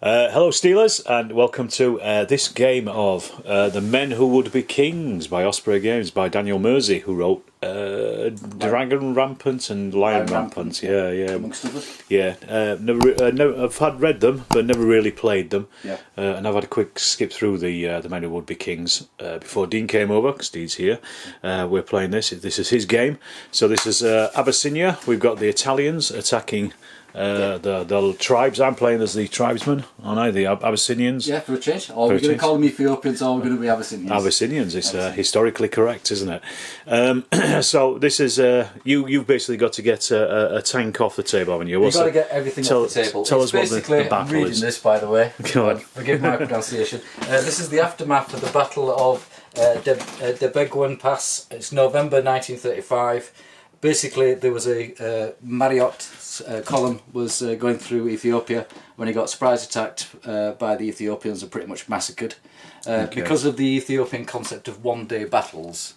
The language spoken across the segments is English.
Hello Steelers, and welcome to this game of The Men Who Would Be Kings by Osprey Games by Daniel Mersey, who wrote Dragon Rampant and Lion Rampant. Yeah. Amongst others. Yeah, I've read them, but never really played them. Yeah. And I've had a quick skip through the Men Who Would Be Kings before Dean came over, because Dean's here. We're playing this. This is his game. So this is Abyssinia. We've got the Italians attacking the tribes. I'm playing as the tribesmen, aren't I? The Abyssinians. Yeah, for a change. Or we're going to call them Ethiopians, or we're going to be Abyssinians. Abyssinians. It's historically correct, isn't it? So this is you've basically got to get a tank off the table, haven't you? You've got to get everything off the table. Tell us basically, what the battle I'm reading is. this, by the way. Go on. Forgive my pronunciation. This is the aftermath of the Battle of Dembeguina Pass. It's November 1935. Basically, there was a Marriott's column was going through Ethiopia when he got surprise attacked by the Ethiopians and pretty much massacred. Because of the Ethiopian concept of one-day battles,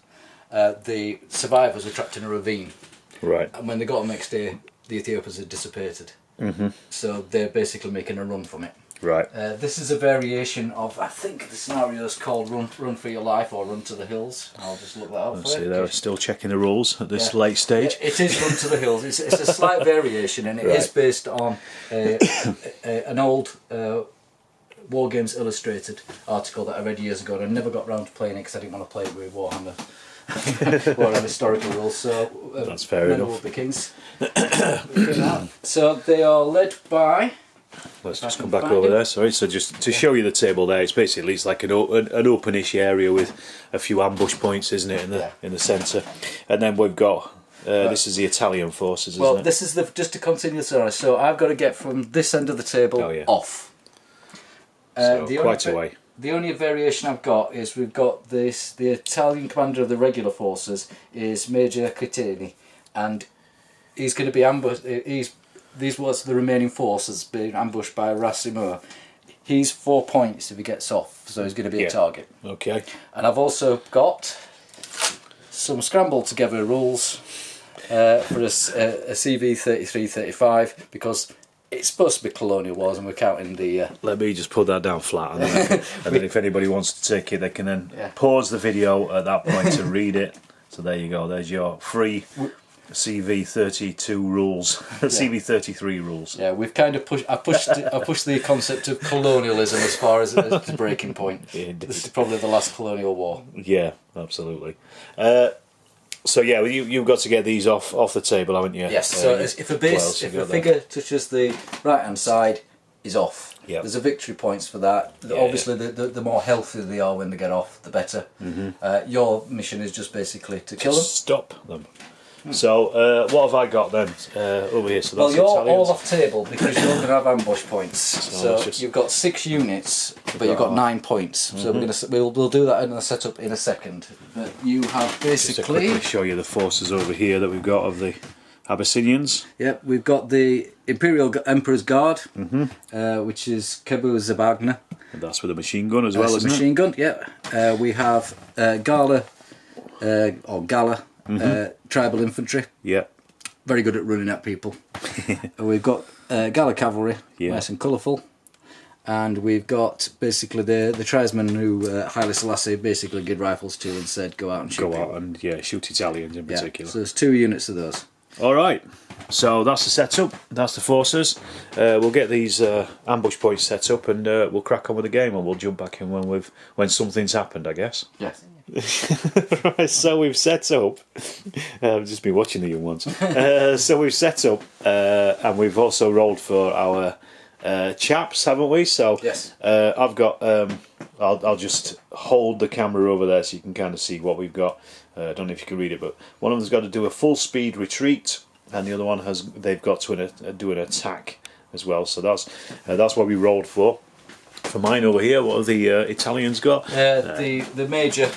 the survivors were trapped in a ravine. Right. And when they got the next day, the Ethiopians had dissipated. So they're basically making a run from it. Right. This is a variation of, I think the scenario is called Run for Your Life or Run to the Hills. I'll just look that up for you. See, they're still checking the rules at this late stage. It is Run to the Hills. It's a slight variation, and it is based on an old Wargames Illustrated article that I read years ago, and I never got round to playing it because I didn't want to play it with Warhammer. Warhammer historical rules. So that's fair Men Who enough. Would Be Kings. So they are led by. Let's just come back over there. Sorry. So just to show you the table there, it's basically like an openish area with a few ambush points, isn't it, in the centre? And then we've got this is the Italian forces, isn't it? Well, this is just to continue the story. So I've got to get from this end of the table off. So quite a way. The only variation I've got is we've got this. The Italian commander of the regular forces is Major Cretini, and he's going to be ambushed. These was the remaining forces being ambushed by Rasimur. He's 4 points if he gets off, so he's going to be a target. Okay. And I've also got some scrambled together rules for a CV 33-35 because it's supposed to be colonial wars, and we're counting the. Let me just put that down flat, and then if anybody wants to take it, they can then pause the video at that point and read it. So there you go. There's your free CV 32 rules, CV 33 rules. Yeah, we've kind of pushed. I pushed the concept of colonialism as far as the breaking point. Yeah, this is probably the last colonial war. Yeah, absolutely. So yeah, you've got to get these off the table, haven't you? Yes. So if a figure touches the right hand side, is off. Yep. There's a victory points for that. Obviously, the more healthy they are when they get off, the better. Your mission is just basically to kill them. Stop them. So what have I got then over here? So that's you're Italians. all off table because you're going to have ambush points. So you've got 6 units, but you've got 9 points. So we'll do that in the setup in a second. But you have basically. Just to quickly show you the forces over here that we've got of the Abyssinians. Yep, we've got the Imperial Emperor's Guard, which is Kebu Zabagna. And that's with a machine gun as well, isn't it? Machine gun, yeah. We have Gala or Gala. Tribal infantry. Yeah. Very good at running at people. We've got Gala cavalry, nice and colourful. And we've got basically the tribesmen who Haile Selassie basically gave rifles to and said go out and shoot people. And shoot Italians in particular. So there's 2 units of those. Alright, so that's the setup, that's the forces. We'll get these ambush points set up and we'll crack on with the game, and we'll jump back in when something's happened, I guess. Yes. Right, so we've set up. I've just been watching the young ones. So we've set up, and we've also rolled for our chaps, haven't we? So yes. I've got. I'll just hold the camera over there so you can kind of see what we've got. I don't know if you can read it, but one of them's got to do a full speed retreat, and the other one they've got to do an attack as well. So that's what we rolled for. For mine over here, what have the Italians got? The major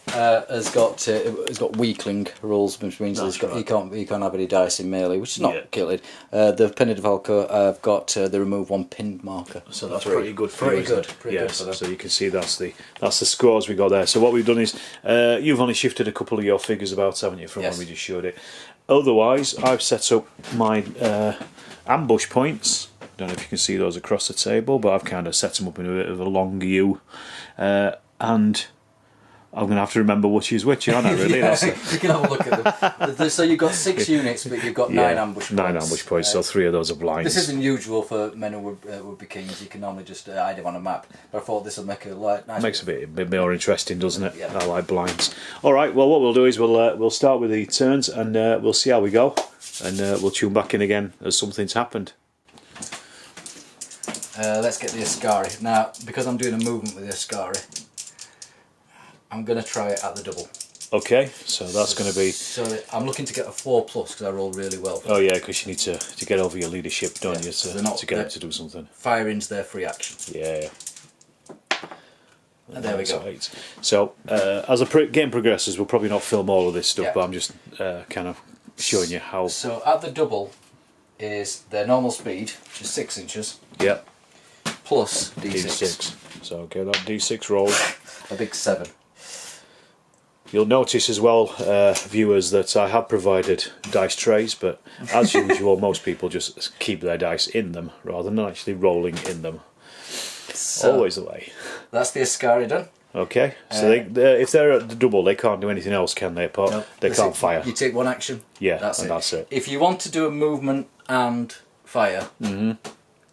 has got weakling rules, which means he can't have any dice in melee, which is not killing. The Penny de Falco have got they remove 1 pinned marker. So that's pretty good. Pretty good. Yes. So you can see that's the scores we got there. So what we've done is you've only shifted a couple of your figures about, haven't you, from when we just showed it. Otherwise, I've set up my ambush points Don't know if you can see those across the table, but I've kind of set them up in a bit of a long U. And I'm going to have to remember which is which, aren't I, really? Yeah, you can have a look at them. So you've got 6 units, but you've got 9 ambush points. 9 ambush points, so 3 of those are blinds. This is unusual for men who would be kings. You can normally just hide them on a map. But I thought this would make a nice... Makes it a bit more interesting, doesn't it? Yeah. I like blinds. Alright, well what we'll do is we'll start with the turns and we'll see how we go. And we'll tune back in again as something's happened. Let's get the Ascari. Now, because I'm doing a movement with the Ascari, I'm going to try it at the double. Okay, so that's going to be... So I'm looking to get a 4+ because I roll really well. Oh yeah, because you need to get over your leadership, don't you, to get them to do something. Firing's their free action. Yeah. And there we go. Right. So, as the game progresses, we'll probably not film all of this stuff, but I'm just kind of showing you how... So at the double is their normal speed, which is 6 inches. Yeah. Plus D6. So okay, that D6 roll. A big 7. You'll notice as well, viewers, that I have provided dice trays, but as usual, most people just keep their dice in them rather than actually rolling in them. So, always the way. That's the Ascari done. Okay, so if they're at the double, they can't do anything else, can they? No, they can't fire. You take 1 action. Yeah, that's it. If you want to do a movement and fire,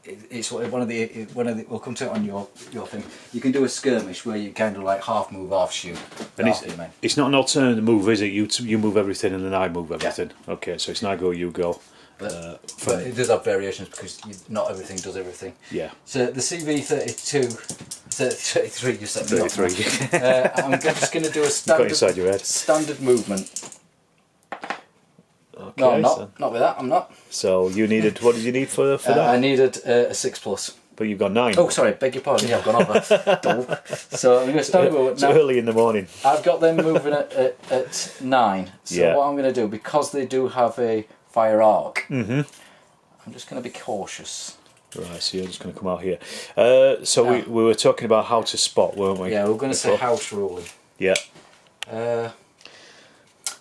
it's one of the. We'll come to it on your thing. You can do a skirmish where you kind of like half move, half shoot. And it's not an alternative move, is it? You move everything and then I move everything. Yeah. Okay, so it's an I go, you go. But it does have variations because not everything does everything. Yeah. So the CV32, 33, you said 33. I'm just going to do a standard movement. Okay, no, I'm not. Not with that. I'm not. So you needed. What did you need for that? I needed a 6+. But you've got 9. Oh, sorry. Beg your pardon. Yeah, I've gone over. So I'm going to start with. It's early in the morning. I've got them moving at 9. So what I'm going to do, because they do have a fire arc, I'm just going to be cautious. Right, so you're just going to come out here. So we were talking about how to spot, weren't we? Yeah, we were going to say house ruling. Yeah.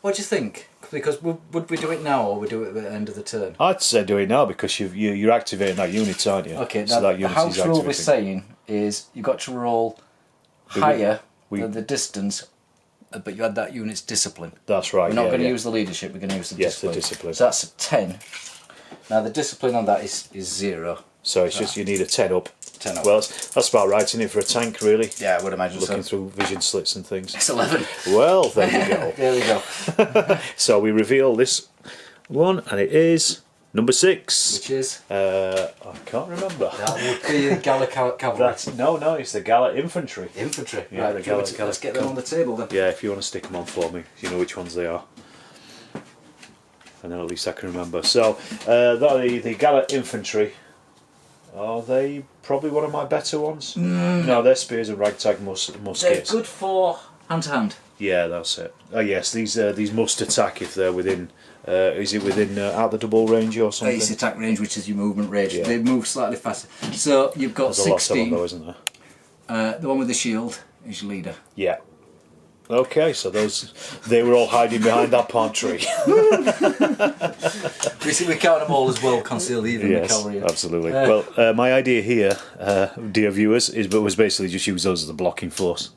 What do you think? Because would we do it now or would we do it at the end of the turn? I'd say do it now because you're activating that unit, aren't you? Okay, so the house rule we're saying is you've got to roll higher than the distance, but you had that unit's discipline. That's right. We're not going to use the leadership, we're going to use the discipline. The discipline. So that's a 10. Now the discipline on that is 0. So it's just you need a 10 up. 10 up. Well, that's about right, isn't it, for a tank, really? Yeah, I would imagine Looking through vision slits and things. It's 11. Well, there you go. There we go. So we reveal this one, and it is number 6. Which is? I can't remember. That would be the Gala Cavalry. No, it's the Gala Infantry. Infantry. Yeah, right, the Gala, let's get them on the table then. Yeah, if you want to stick them on for me, you know which ones they are. And then at least I can remember. So, the Gala Infantry. Are they probably one of my better ones? No, their spears are ragtag muskets. They're good for hand to hand. Yeah, that's it. Oh yes, these must attack if they're within. Is it within out the double range or something? Base attack range, which is your movement range. Yeah. They move slightly faster. So you've got There's 16. A lot of them though, isn't there? The one with the shield is your leader. Yeah. Okay, so they were all hiding behind that palm tree. We count them all as well concealed even in the cavalry. Yes, absolutely. Well, my idea here, dear viewers, was basically just use those as the blocking force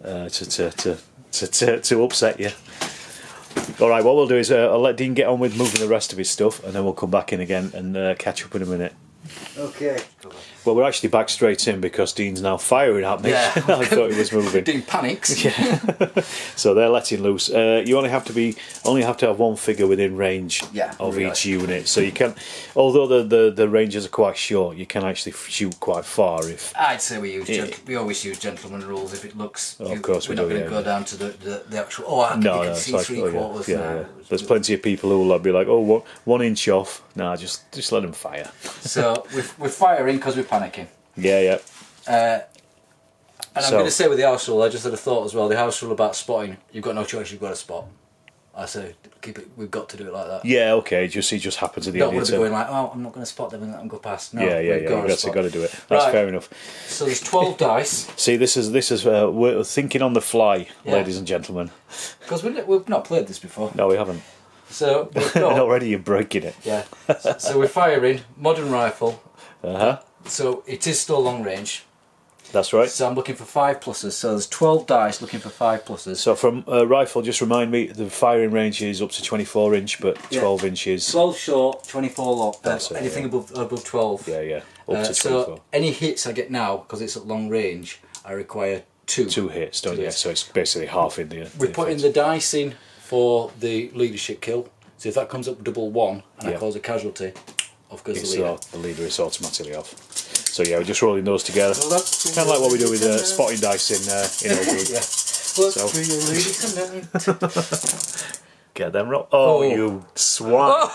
to upset you. All right, what we'll do is I'll let Dean get on with moving the rest of his stuff, and then we'll come back in again and catch up in a minute. Okay. Well, we're actually back straight in because Dean's now firing at me. Yeah. I thought he was moving. Dean panics. Yeah. So they're letting loose. You only have to have one figure within range of each unit. So you can, although the ranges are quite short, you can actually shoot quite far. I'd say we always use gentleman rules if it looks. Of course we're not going to go down to the actual. Oh, I can see like, 3/4. Yeah. There's plenty of people who will be like, oh, 1 inch off. Nah, just let them fire. So we're firing because we're panicking. Yeah. And I'm going to say with the house rule, I just had a thought as well. The house rule about spotting, you've got no choice. You've got to spot. I say keep it. We've got to do it like that. Yeah, okay. He just happens at the end. Don't want to be going like, oh, I'm not going to spot them and let them go past. No, You've got to do it. That's fair enough. So there's 12 dice. See, this is we're thinking on the fly, ladies and gentlemen. Because we've not played this before. No, we haven't. So we've got... Already you're breaking it. Yeah. So we're firing modern rifle. Uh-huh. So it is still long range. That's right. So I'm looking for 5 pluses. So there's 12 dice looking for 5 pluses. So from rifle, just remind me, the firing range is up to 24 inch, but 12 inches. 12 short, 24 long. That's it, anything above 12. Yeah. Up to 24. So any hits I get now, because it's at long range, I require 2. 2 hits, don't you? So it's basically half in the. We're putting the dice in for the leadership kill. So if that comes up double 1 and I cause a casualty, off goes the leader. The leader is automatically off. So yeah, we're just rolling those together. Well, that's kind of like what we do with spotting dice in old group. Yeah. So. Get them roll. Oh, you swat!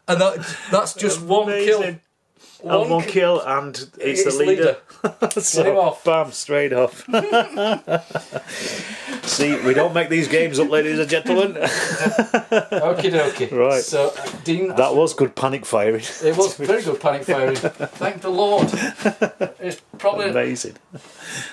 And that's just one kill. One kill, and it's the leader. So, him off. Bam, straight off. See, we don't make these games up, ladies and gentlemen. Okie dokie. Right. So, Dean. That was good panic firing. It was very good panic firing. Thank the Lord. It's probably amazing.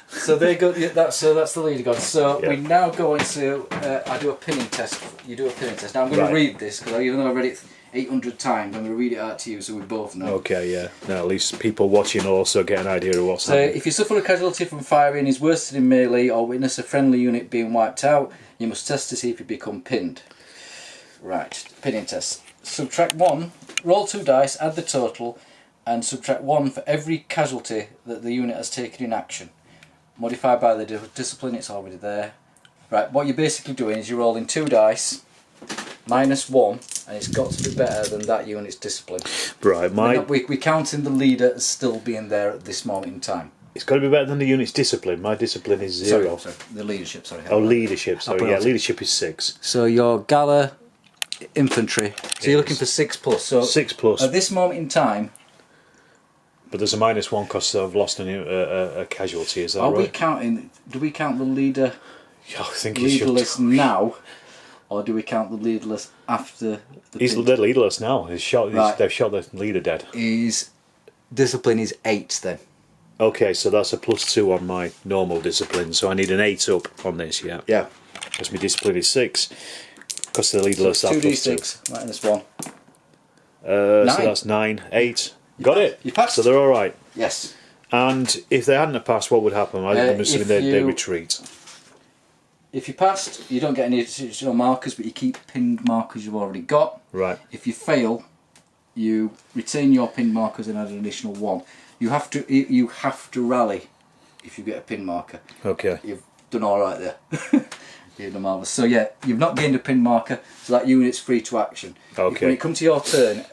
So there you go. Yeah, that's the leader gone. So we now go into. I do a pinning test. You do a pinning test. Now I'm going to read this because even though I've read it 800 times, I'm going to read it out to you so we both know. Okay, yeah. Now at least people watching also get an idea of what's happening. If you suffer a casualty from firing, is worsted in melee, or witness a friendly unit being wiped out, you must test to see if you become pinned. Right, pinning test. Subtract 1, roll 2 dice, add the total, and subtract 1 for every casualty that the unit has taken in action. Modified by the discipline, it's already there. Right, what you're basically doing is you're rolling 2 dice, minus 1, and it's got to be better than that unit's discipline. Right, we're counting the leader as still being there at this moment in time. It's got to be better than the unit's discipline. My discipline is 0. Sorry, the leadership, sorry. Oh, leadership, sorry. Yeah, leadership is 6. So your Gala infantry, so you're looking for 6 plus. So 6 plus. At this moment in time... But there's a minus 1 because I've lost a casualty, is that right? Are we counting, do we count the leader I think leaderless now, or do we count the leaderless after the They're leaderless now. They've shot the leader dead. His discipline is 8 then. Okay, so that's a +2 on my normal discipline, so I need an 8 up on this, yeah. Yeah. Because my discipline is 6. Because the leaderless So are +2d6 minus 1. So that's 9, 8. Got it. You passed. So they're all right. Yes. And if they hadn't have passed, what would happen? I'm assuming they retreat. If you passed, you don't get any additional markers, but you keep pinned markers you've already got. Right. If you fail, you retain your pinned markers and add an additional 1. You have to rally if you get a pin marker. Okay. You've done all right there. You've done marvellous. So yeah, you've not gained a pin marker, so that unit's free to action. Okay. When it comes to your turn,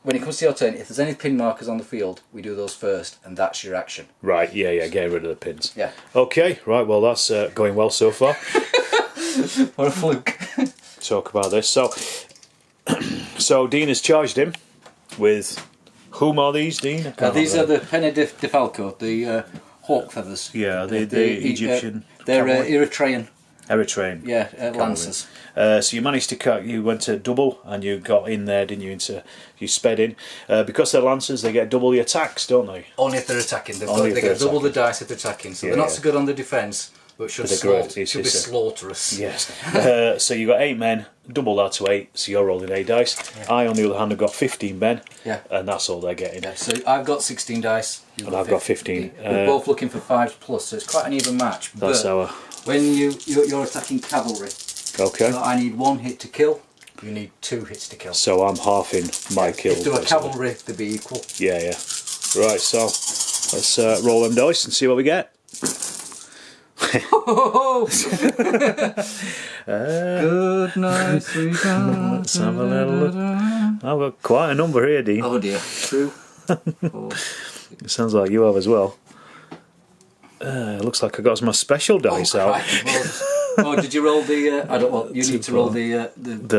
if there's any pin markers on the field, we do those first, and that's your action. Right. Yeah. Getting rid of the pins. Yeah. Okay. Right. Well, that's going well so far. What a fluke. Talk about this. So Dean has charged him with. Whom are these, Dean? These are the Penne de Falco, the hawk feathers. Yeah, the Egyptian. They're Eritrean. Eritrean. Yeah, lancers. So you managed to you went to double and you got in there, didn't you? You sped in. Because they're lancers, they get double the attacks, don't they? Only if they're attacking. They get double the dice if they're attacking. So they're not so good on the defence, but should be slaughterous. Yes. So you got 8 men, double that to 8, so you're rolling 8 dice. Yeah. I, on the other hand, have got 15 men, and that's all they're getting. Yeah, so I've got 16 dice, and I've got 15. We're both looking for 5 plus, so it's quite an even match. That's but when you're attacking cavalry, okay. So I need 1 hit to kill. You need 2 hits to kill. So I'm halving my kills. If they were cavalry, they'd be equal. Yeah. Right. So let's roll them dice and see what we get. Good night, sweetheart. Let's have a little look. I've got quite a number here, Dean. Oh dear. 2, 4. It sounds like you have as well. It looks like I got my special dice out. Oh, did you roll the? I don't. Well, you need to roll the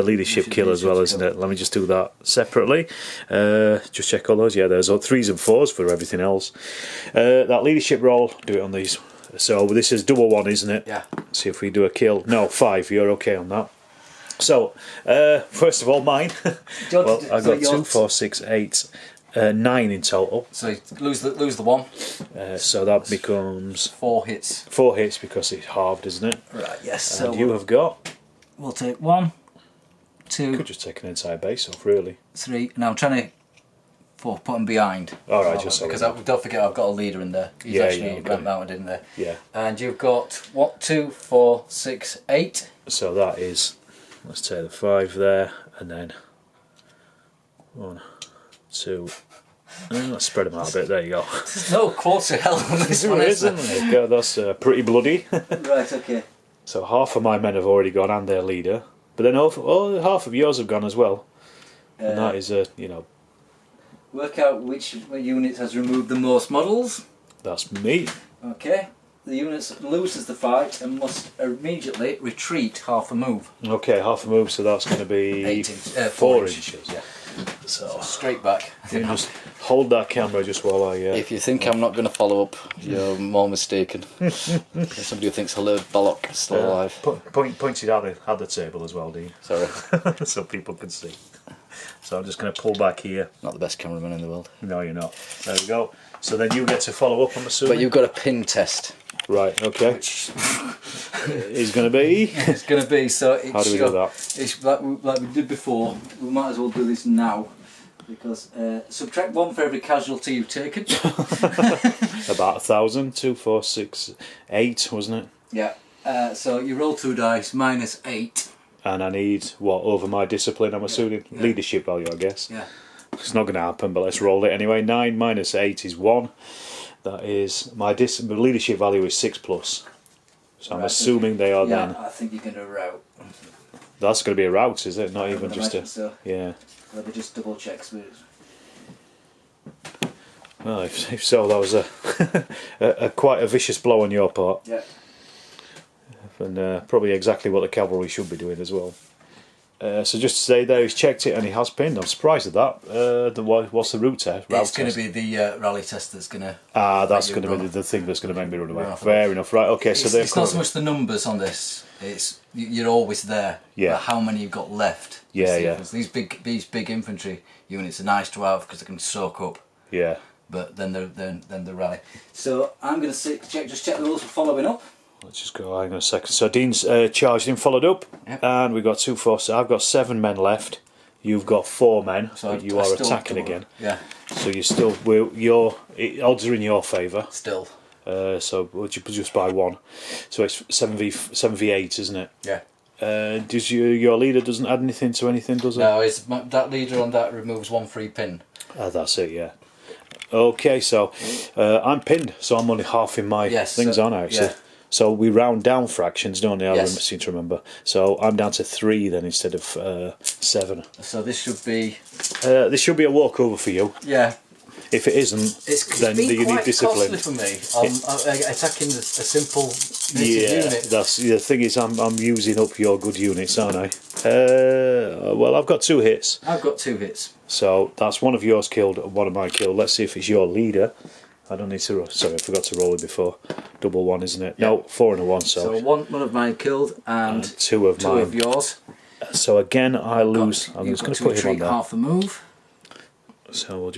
leadership kill as well, isn't it? Let me just do that separately. Just check all those. Yeah, there's 3s and 4s for everything else. That leadership roll. Do it on these. So this is double 1, isn't it? Yeah. See if we do a kill. No, 5. You're okay on that. So first of all, mine. Well, I've got 2, 4, 6, 8. 9 in total. So lose the 1. So that becomes 4 hits. 4 hits because it's halved, isn't it? Right. Yes. And so you have got. We'll take 1, 2, Could just take an entire base off, really. 3. Now I'm trying to put them behind. All right, just so because don't forget I've got a leader in there. He's actually mounted in there. Yeah. And you've got what? 2, 4, 6, 8. So that is. Let's take the 5 there, and then 1, 2. Let's spread them out a bit. There you go. There's no quarter hell on this one, isn't there? That's pretty bloody. Right. Okay. So half of my men have already gone, and their leader. But then half of yours have gone as well. And that is you know. Work out which unit has removed the most models. That's me. Okay. The unit loses the fight and must immediately retreat half a move. Okay, half a move, so that's going to be 4 inches. Yeah. So Straight back. just hold that camera just while I... If you think I'm not going to follow up, you're more mistaken. Somebody who thinks hello Bollock is still alive. Point it at the table as well, Dean. Sorry. So people can see. So I'm just going to pull back here. Not the best cameraman in the world. No, you're not. There we go. So then you get to follow up, I'm assuming? But you've got a pin test. Right, okay. It's going to be... It's going to be, so... How do we do that? It's like we did before. We might as well do this now. Because subtract 1 for every casualty you've taken. About 1,000, 2, 4, 6, 8, wasn't it? Yeah. So you roll 2 dice, minus 8. And I need, what, over my discipline, I'm assuming? Yeah. Leadership value, I guess. Yeah. It's not going to happen, but let's roll it anyway. 9 minus 8 is 1. That is, my leadership value is 6+. So I'm assuming they are then... I think you're going to rout. That's going to be a rout, is it? Not even just a... So. Yeah. Let me just double check. Well, if so, that was a quite a vicious blow on your part. Yeah. And probably exactly what the cavalry should be doing as well. So just to say there, he's checked it and he has pinned. I'm surprised at that. What's the route test? It's going to be the rally test that's going to... that's going to be the thing that's going to make me run away. Fair enough. Right, okay. So it's not so much the numbers on this. It's you're always there. Yeah. But how many you've got left. Yeah, yeah. These big infantry units are nice to have because they can soak up. Yeah. But then the rally. So I'm going to check the rules for following up. Let's just go, hang on a second. So Dean's charged in, followed up, and we've got 2 forces. So I've got 7 men left. You've got 4 men, so but you are attacking again. Yeah. So you're still, odds are in your favour. Still. So we'll just by 1. So it's 7v8, isn't it? Yeah. Does your leader doesn't add anything to anything, does it? No, that leader on that removes 1 free pin. That's it, yeah. Okay, so I'm pinned, so I'm only half in my things on actually. Yeah. So we round down fractions, don't we? I seem to remember. So I'm down to 3 then instead of 7. So this should be... this should be a walkover for you. Yeah. If it isn't, then you need discipline. It's been quite costly for me. I'm attacking a simple unit. That's the thing is I'm using up your good units, aren't I? Well, I've got 2 hits. I've got 2 hits. So that's 1 of yours killed and 1 of mine killed. Let's see if it's your leader. I don't need to. Sorry, I forgot to roll it before. Double 1, isn't it? Yep. No, 4 and a 1. So 1 of mine killed and 2 of mine. 2 of yours. So again, I lose. I'm just going to put him on there. Half a move. So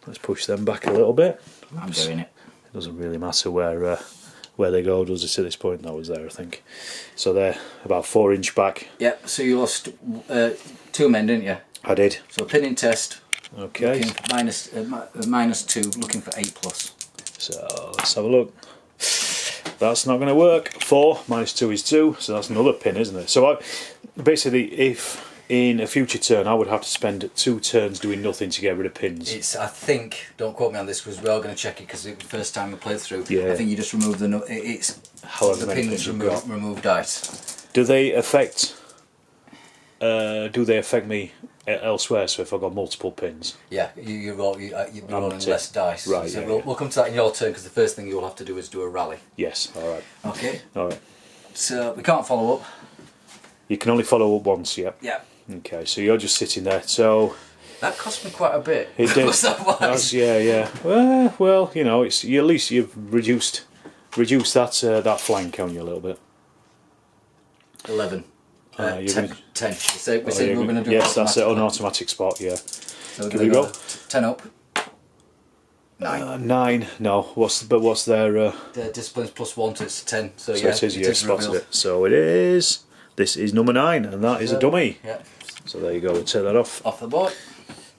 let's push them back a little bit. Oops. I'm doing it. It doesn't really matter where they go, does it? At this point, that was there, I think. So they're about 4 inch back. Yep. So you lost 2 men, didn't you? I did. So pinning test. Okay. Minus 2, looking for 8+. So let's have a look. That's not going to work. 4 minus 2 is 2, so that's another pin, isn't it? So basically, if in a future turn I would have to spend 2 turns doing nothing to get rid of pins. I think, don't quote me on this because we are going to check it because it's the first time we played through. Yeah. I think you just remove however the pins remove dice. Do they affect? Do they affect me elsewhere? So if I've got multiple pins, yeah, you're rolling less dice. Right. So Yeah, we'll come to that in your turn because the first thing you'll have to do is do a rally. Yes. All right. Okay. All right. So we can't follow up. You can only follow up once. Yeah. Yeah. Okay. So you're just sitting there. So that cost me quite a bit. It did. Was that wise? Yeah. Well, you know, at least you've reduced that flank, haven't you, a little bit? 11. 10. We're saying we're going to do. Yes, that's it. On automatic spot. Yeah. So Can we go? 10 up. 9. 9. No. What's their? The disciplines +1 to it's 10. So So yeah, it is. it You is spotted revealed. it. So it is. This is number 9, and that is a dummy. Yeah. So there you go, we'll take that off. Off the board.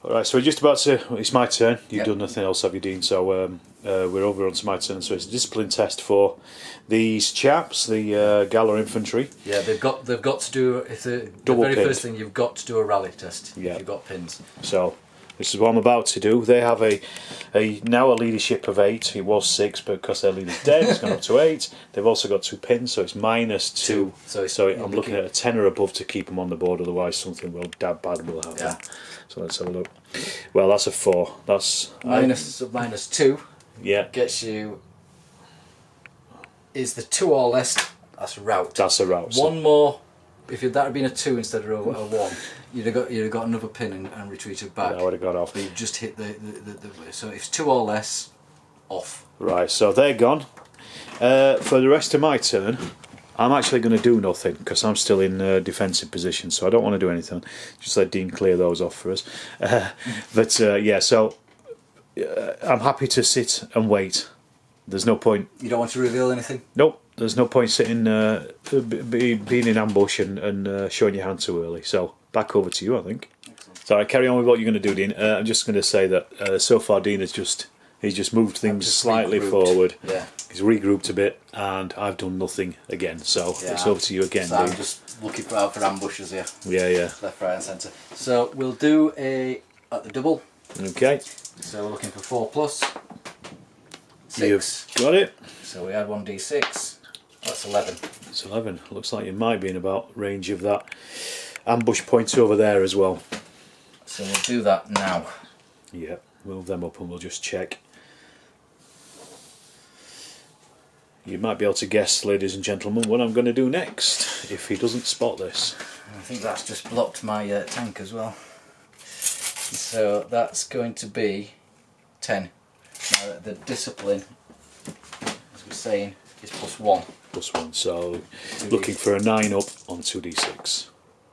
Alright, so we're just about to, it's my turn, you've Yep. done nothing else, have you, Dean? So we're over onto my turn, so it's a discipline test for these chaps, the Gala infantry. Yeah, they've got to do, if the Double very pinned. first thing, you've got to do a rally test Yeah. if you've got pins. So this is what I'm about to do. They have now a leadership of 8. It was 6, but because their leader's dead, it's gone up to 8. They've also got 2 pins, so it's -2. So I'm looking at a 10 or above to keep them on the board. Otherwise, something bad will happen. Yeah. So let's have a look. Well, that's a 4. That's -2 yeah. gets you. Is the 2 or less? That's a rout. That's a rout. So One more. If that had been a 2 instead of a 1, you'd have got another pin and retreated back. I would have got off. But you just hit the so if it's 2 or less, off. Right, so they're gone. For the rest of my turn, I'm actually going to do nothing because I'm still in defensive position, so I don't want to do anything. Just let Dean clear those off for us. But yeah, so I'm happy to sit and wait. There's no point. You don't want to reveal anything? Nope. There's no point sitting, being in ambush and showing your hand too early. So back over to you, I think. Excellent. So I carry on with what you're going to do, Dean. I'm just going to say that so far Dean has he's just moved things slightly forward. Yeah. He's regrouped a bit, and I've done nothing again. So Yeah, it's over to you again, So Dean. I'm just looking out for ambushes here. Yeah, yeah. Left, right, and centre. So we'll do at the double. Okay. So we're looking for 4 plus. 6. You've got it. So we add 1d6. That's 11. It's 11. Looks like you might be in about range of that ambush point over there as well. So we'll do that now. Yeah. Move them up and we'll just check. You might be able to guess, ladies and gentlemen, what I'm going to do next, if he doesn't spot this. I think that's just blocked my tank as well. So that's going to be 10. Now the discipline, as we're saying, is +1. +1, so looking for a 9 up on 2d6.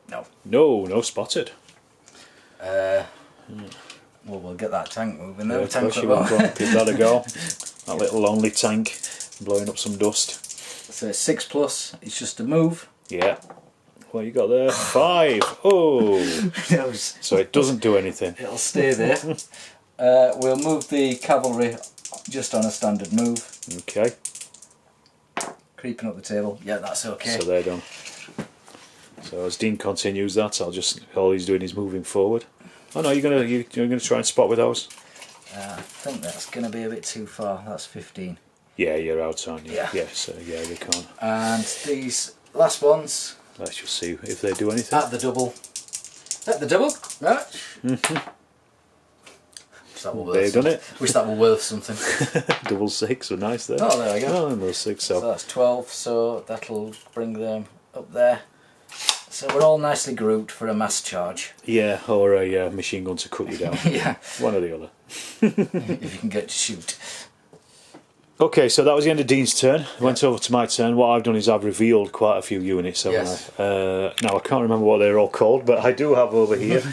No. No spotted. Well, we'll get that tank moving though. Yeah, of course you will. Go on, give that a go. That little lonely tank blowing up some dust. So it's 6 plus, it's just a move. Yeah. What you got there? 5. Oh. So it doesn't do anything. It'll stay there. We'll move the cavalry just on a standard move. Okay. Creeping up the table. Yeah, that's okay. So they're done. So as Dean continues that, all he's doing is moving forward. Oh no, you're gonna try and spot with those? I think that's going to be a bit too far. That's 15. Yeah, you're out, aren't you? Yeah. Yes, yeah, you can't. And these last ones Let's just see if they do anything. at the double. At the double, right? Wish that were worth They've done something. it. Wish that were worth something. Double 6 were nice there. Oh, there we go. Oh, and those 6. So So that's 12, so that'll bring them up there. So we're all nicely grouped for a mass charge. yeah, or a machine gun to cut you down. Yeah, One or the other. if you can get to shoot. Okay, so that was the end of Dean's turn. Went over to my turn. What I've done is I've revealed quite a few units, haven't Yes. I? Now I can't remember what they're all called, but I do have over here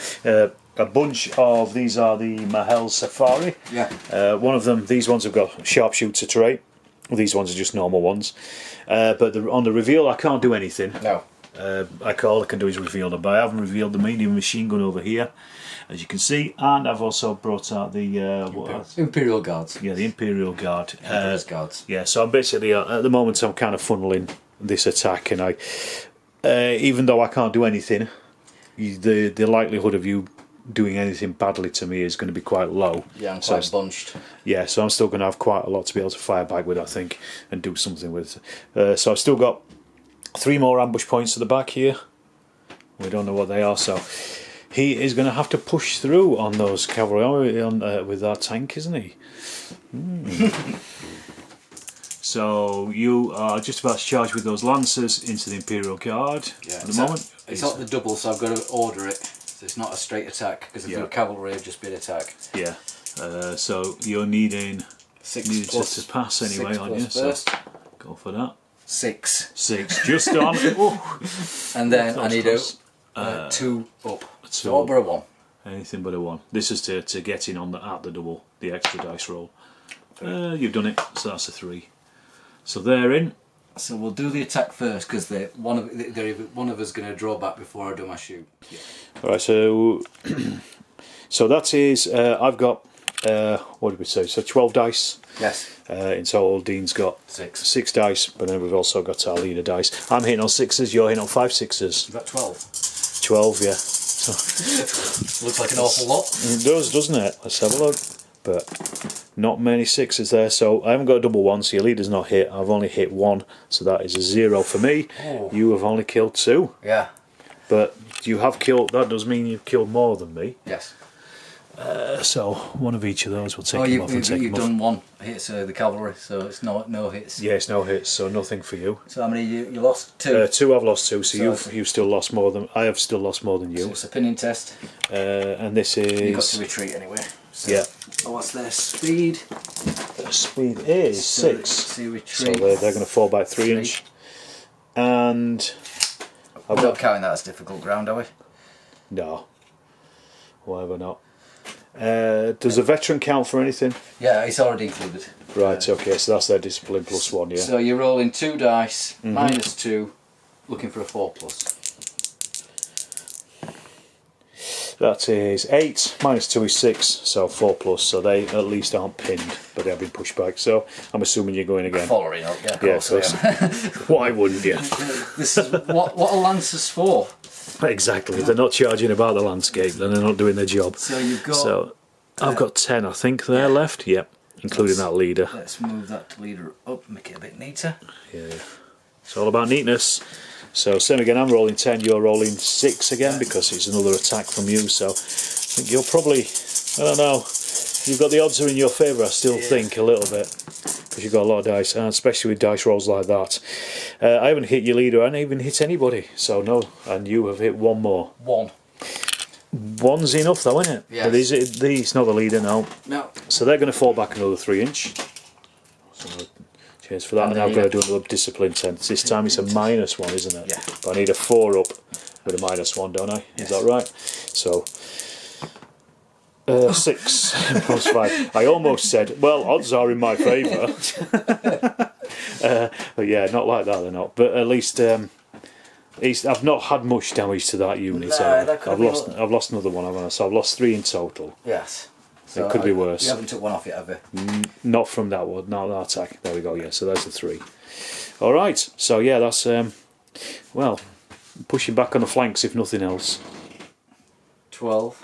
a bunch of, these are the Mahel Safari. Yeah. One of them, these ones have got sharpshooter trait. These ones are just normal ones. But on the reveal I can't do anything. No. All I can do is reveal them, but I haven't revealed the medium machine gun over here, as you can see, and I've also brought out the Imperial Guards. yeah, the Imperial Guard. Emperor's Guards. Yeah, so I'm basically at the moment I'm kind of funneling this attack, and I, even though I can't do anything, the likelihood of you doing anything badly to me is going to be quite low. Yeah, I'm quite bunched. Yeah, so I'm still going to have quite a lot to be able to fire back with, I think, and do something with. So I've still got 3 more ambush points at the back here. We don't know what they are, so he is going to have to push through on those cavalry with that tank, isn't he? So you are just about to charge with those lancers into the Imperial Guard at the moment. It's not the double, so I've got to order it. So it's not a straight attack, because if you're cavalry, it'd just be an attack. Yeah. So you're needing 6 plus, to pass anyway, 6 aren't you? plus first. So go for that. 6. 6, just on. Ooh. And then That I was need close. 2 up. 2 So over a 1. Anything but a 1. This is to get in on at the double, the extra dice roll. You've done it, so that's a 3. So they're in. So we'll do the attack first because one of us going to draw back before I do my shoot. Yeah. All right, so so that is I've got what did we say? So 12 dice. Yes. In total, Dean's got 6 dice, but then we've also got our leader dice. I'm hitting on 6s. You're hitting on 5 6s. You've got 12. 12, yeah. So, looks like an awful lot. It does, doesn't it? Let's have a look. But not many 6s there, so I haven't got a double 1, so your leader's not hit. I've only hit 1, so that is a 0 for me. Oh. You have only killed 2. Yeah. But you have killed, that does mean you've killed more than me. Yes. So one of each of those will take him off and take him off. You've done 1 hits, the cavalry, so it's no hits. Yeah, it's no hits, so nothing for you. So how many you lost? 2? 2 I've lost 2, so you've still lost more than, I have still lost more than you. So it's a pinning test. And this is... You've got to retreat anyway. So yeah. What's their speed? Their speed is 6. So you So retreat. they're going to fall by 3 inch. And... We're not counting that as difficult ground, are we? No. Whatever not. Does a veteran count for anything? Yeah, it's already included. Right, okay, so that's their discipline plus 1, yeah. So you're rolling 2 dice, minus 2, looking for a 4+. That is 8, minus 2 is 6, so 4+, so they at least aren't pinned, but they have been pushed back, so I'm assuming you're going again. Following up, yeah, of Yeah, course so I am. why wouldn't you? This is what a lancer's for. Exactly, if they're not charging about the landscape, then they're not doing their job. So you've got... So, I've got 10, I think, there left, yep, including that leader. Let's move that leader up, make it a bit neater. Yeah, it's all about neatness. So same again, I'm rolling 10, you're rolling 6 again because it's another attack from you, so I think you'll probably, I don't know, you've got the odds are in your favour, I still think, a little bit, because you've got a lot of dice, and especially with dice rolls like that. I haven't hit your leader, I haven't even hit anybody, so no, and you have hit 1 more. 1. 1's enough though, isn't it? Yes. But it's not the leader, no. No. So they're going to fall back another 3 inch. So cheers for that, and I've got to do another discipline 10. This time it's a -1, isn't it? Yeah. But I need a 4 up with a -1, don't I? Yes. Is that right? So 6 plus 5. I almost said, well, odds are in my favour. But yeah, not like that, they're not. But at least I've not had much damage to that unit. No, I've lost another one, haven't I? So I've lost 3 in total. Yes. So it could be worse. You haven't took 1 off yet, have you? Not from that one, not that attack. There we go, yeah, so there's the 3. Alright, so yeah, that's, well, pushing back on the flanks if nothing else. 12.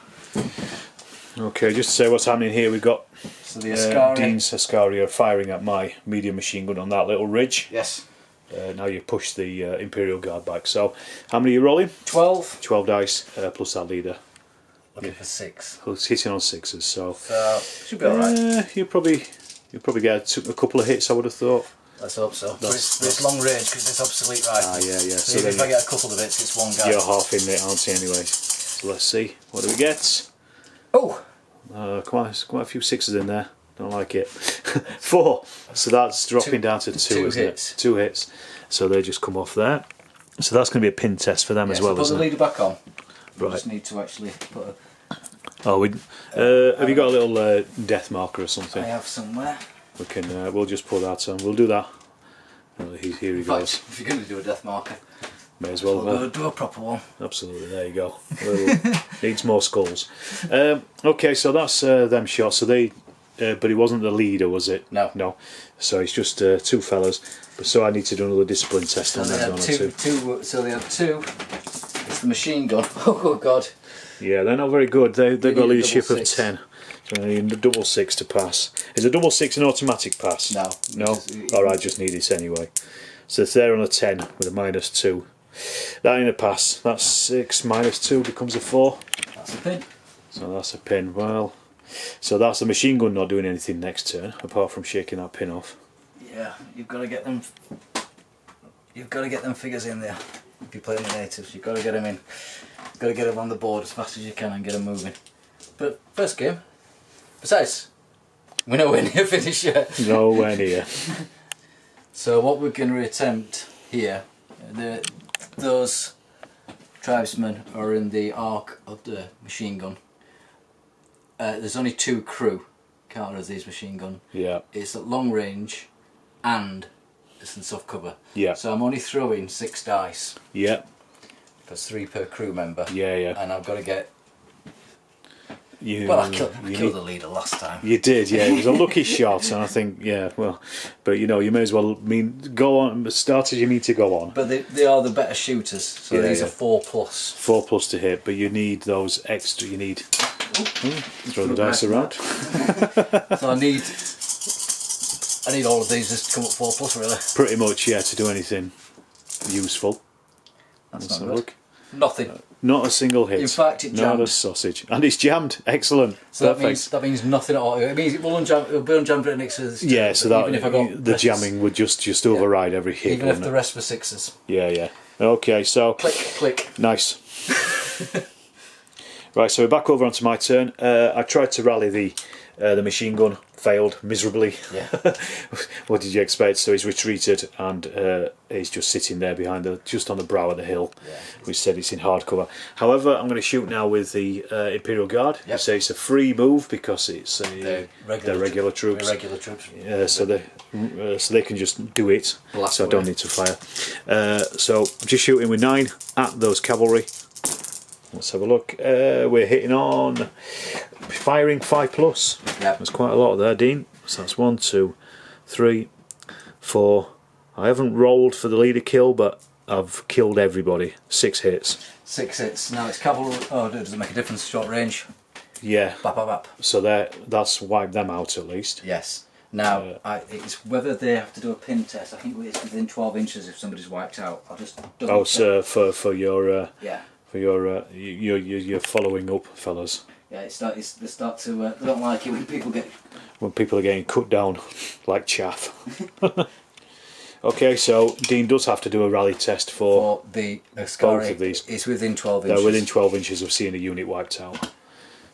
Okay, just to say what's happening here, we've got So the Ascari. Dean's Ascari are firing at my medium machine gun on that little ridge. Yes. Now you push the Imperial Guard back. So, how many are you rolling? 12. 12 dice, plus that leader. Looking for 6. Who's hitting on 6s, so... Should be alright. You'll probably get a couple of hits, I would have thought. Let's hope so. But it's long range because it's obsolete rifle. Yeah. So even if I get a couple of hits, it's 1 guy. You're half in it, aren't you, anyway? So let's see. What do we get? Oh! Quite a few 6s in there. Don't like it. 4. So that's dropping down to 2, isn't hits. it? 2 hits. So they just come off there. So that's going to be a pin test for them as well, so put isn't the it? leader back on. We Right. just need to actually put a... Oh, have you got a little death marker or something? I have somewhere. We can. We'll just put that on. We'll do that. Here he In goes. fact, if you're going to do a death marker, May as well. we'll do a proper one. Absolutely. There you go. Needs more skulls. Okay, so that's them shots. So they. But it wasn't the leader, was it? No. No. So it's just 2 fellas. But so I need to do another discipline test So on they them. have Don't I, too? so they have 2. It's the machine gun. Oh God. Yeah, they're not very good. They've got a need a leadership double of 6. 10. So I need a double 6 to pass. Is a double 6 an automatic pass? No. No? Alright, just need it anyway. So if they're on a 10 with a -2, that ain't a pass. That's 6 minus 2 becomes a 4. That's a pin. So that's a pin. Well, so that's the machine gun not doing anything next turn, apart from shaking that pin off. Yeah, you've got to get them. You've got to get them figures in there. If you're playing the natives, you've got to get them in. You've got to get them on the board as fast as you can and get them moving. But first game. Besides, we're nowhere near finish yet. Nowhere near. So what we're going to attempt here, those tribesmen are in the arc of the machine gun. There's only 2 crew counters these machine gun. Yeah. It's at long range and it's in soft cover. Yeah. So I'm only throwing 6 dice. Yeah. There's 3 per crew member. Yeah, yeah. And I've got to get. You, Well, I killed the leader last time. You did, yeah. It was a lucky shot, and I think, yeah, well, but you know, you may as well go on. Start as you need to go on. But they are the better shooters, so Yeah, these yeah. are 4+. 4+ to hit, but you need those extra. You need. Throw the dice around. So I need all of these just to come up 4+, really. Pretty much, yeah, to do anything useful. That's Let's not have a good. look. Nothing. Not a single hit. In fact, it Not jammed. a sausage, and it's jammed. Excellent. So Perfect. that means nothing at all. It means it will it'll be unjammed right next to the Yeah, so that even if I got the jamming would just override every hit. even if wouldn't the it? rest were 6s. Yeah, yeah. Okay, so Click, click. nice. Right, so we're back over onto my turn. I tried to rally the machine gun, failed miserably. Yeah. What did you expect? So he's retreated, and he's just sitting there behind just on the brow of the hill. Yeah. We said it's in hard cover. However, I'm going to shoot now with the Imperial Guard. Yep. So it's a free move because it's They're regular troops. Regular troops. So they can just do it. Blast so I don't away. need to fire. So I'm just shooting with 9 at those cavalry. Let's have a look. We're hitting on firing 5+. Yeah. There's quite a lot there, Dean. So that's 1, 2, 3, 4. I haven't rolled for the leader kill, but I've killed everybody. 6 hits. 6 hits. Now it's cavalry. Oh, does it make a difference? Short range. Yeah. Bap, bap, bap. So that's wiped them out at least. Yes. Now it's whether they have to do a pin test. I think it's within 12 inches if somebody's wiped out. I'll just. Oh, so for your Yeah. for your following up, fellas. Yeah, they start to. They don't like it When people are getting cut down like chaff. Okay, so Dean does have to do a rally test for the Ascari. both of these. It's within 12 inches. They're within 12 inches of seeing a unit wiped out.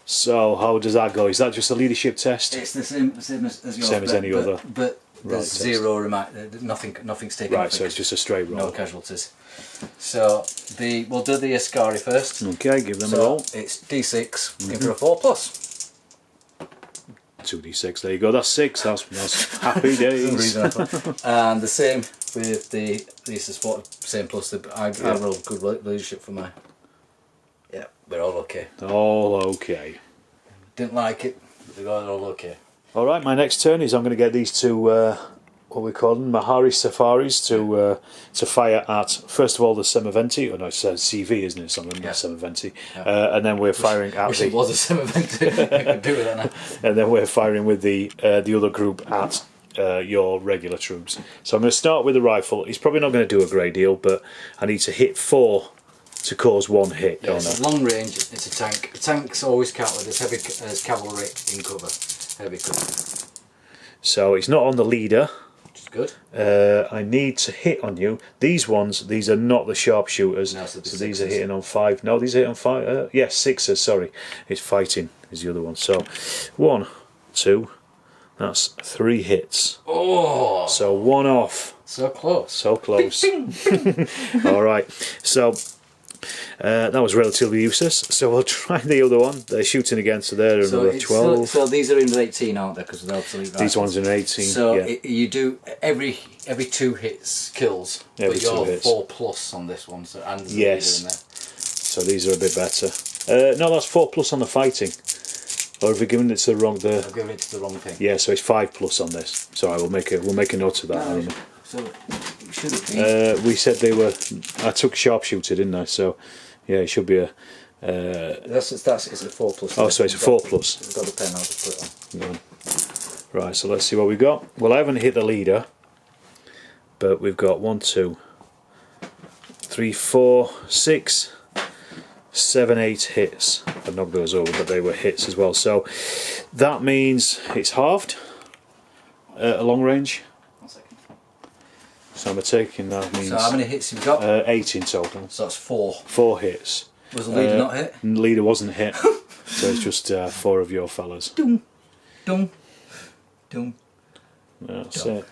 So how does that go? Is that just a leadership test? It's the same as yours. Same as any other But rally there's test. zero nothing's taken Right, off. so it's just a straight roll. No casualties. So we'll do the Ascari first. Okay, give them a So roll. it's D6, looking for a 4+. 2d6, there you go, that's 6, that's happy days. And the same with these is same plus I rolled good leadership for mine. Yeah, we're all okay. All okay. Didn't like it, but they're all okay. Alright, my next turn is I'm going to get these two, what we call them, Mahari Safaris to fire at, first of all, the Semaventi, or no, it's CV, isn't it? Something, Yeah. Semaventi. Yeah. And then we're firing at Wish it was a sim event. I could do with that now. and then we're firing with the other group at your regular troops. So I'm going to start with the rifle. He's probably not going to do a great deal, but I need to hit 4 to cause 1 hit, Yeah, don't I? it's long range, it's a tank. Tanks always count with as cavalry in cover. Heavy cover. So it's not on the leader. Which is good. I need to hit on you. These are not the sharpshooters. No, so So these are hitting on 5. No, these are hitting on 5. Yes, 6s, sorry. It's fighting is the other one. So 1, 2, that's 3 hits. Oh! So 1 off. So close. So close. Bing, bing. Alright, so that was relatively useless. So we'll try the other one. They're shooting again, so they're another 12. So these are in 18, aren't they? Because they're obsolete. These ones are in 18. So yeah. you do every 2 hits kills, Every but 2 you're hits. 4+ on this one. So and the Yes. leader in there. So these are a bit better. No, that's 4+ on the fighting. Or have we given it to the wrong? I've given it to the wrong thing. Yeah, so it's 5+ on this. Sorry, we'll make a note of that. No, so it should have been. We said they were. I took sharpshooter, didn't I? So yeah, it should be a. That's it's a 4+. Oh, so it's a 4+. I've got the pen. I'll just put it on. Right, so let's see what we've got. Well, I haven't hit the leader, but we've got 1, 2, 3, 4, 6, 7, 8 hits. I knocked those over, but they were hits as well. So that means it's halved at long range. 1 second. So I'm taking that means So how many hits have you got? 8 in total. So that's 4. 4 hits. Was the leader not hit? Leader wasn't hit, so it's just 4 of your fellas. Doom, doom, doom. That's it.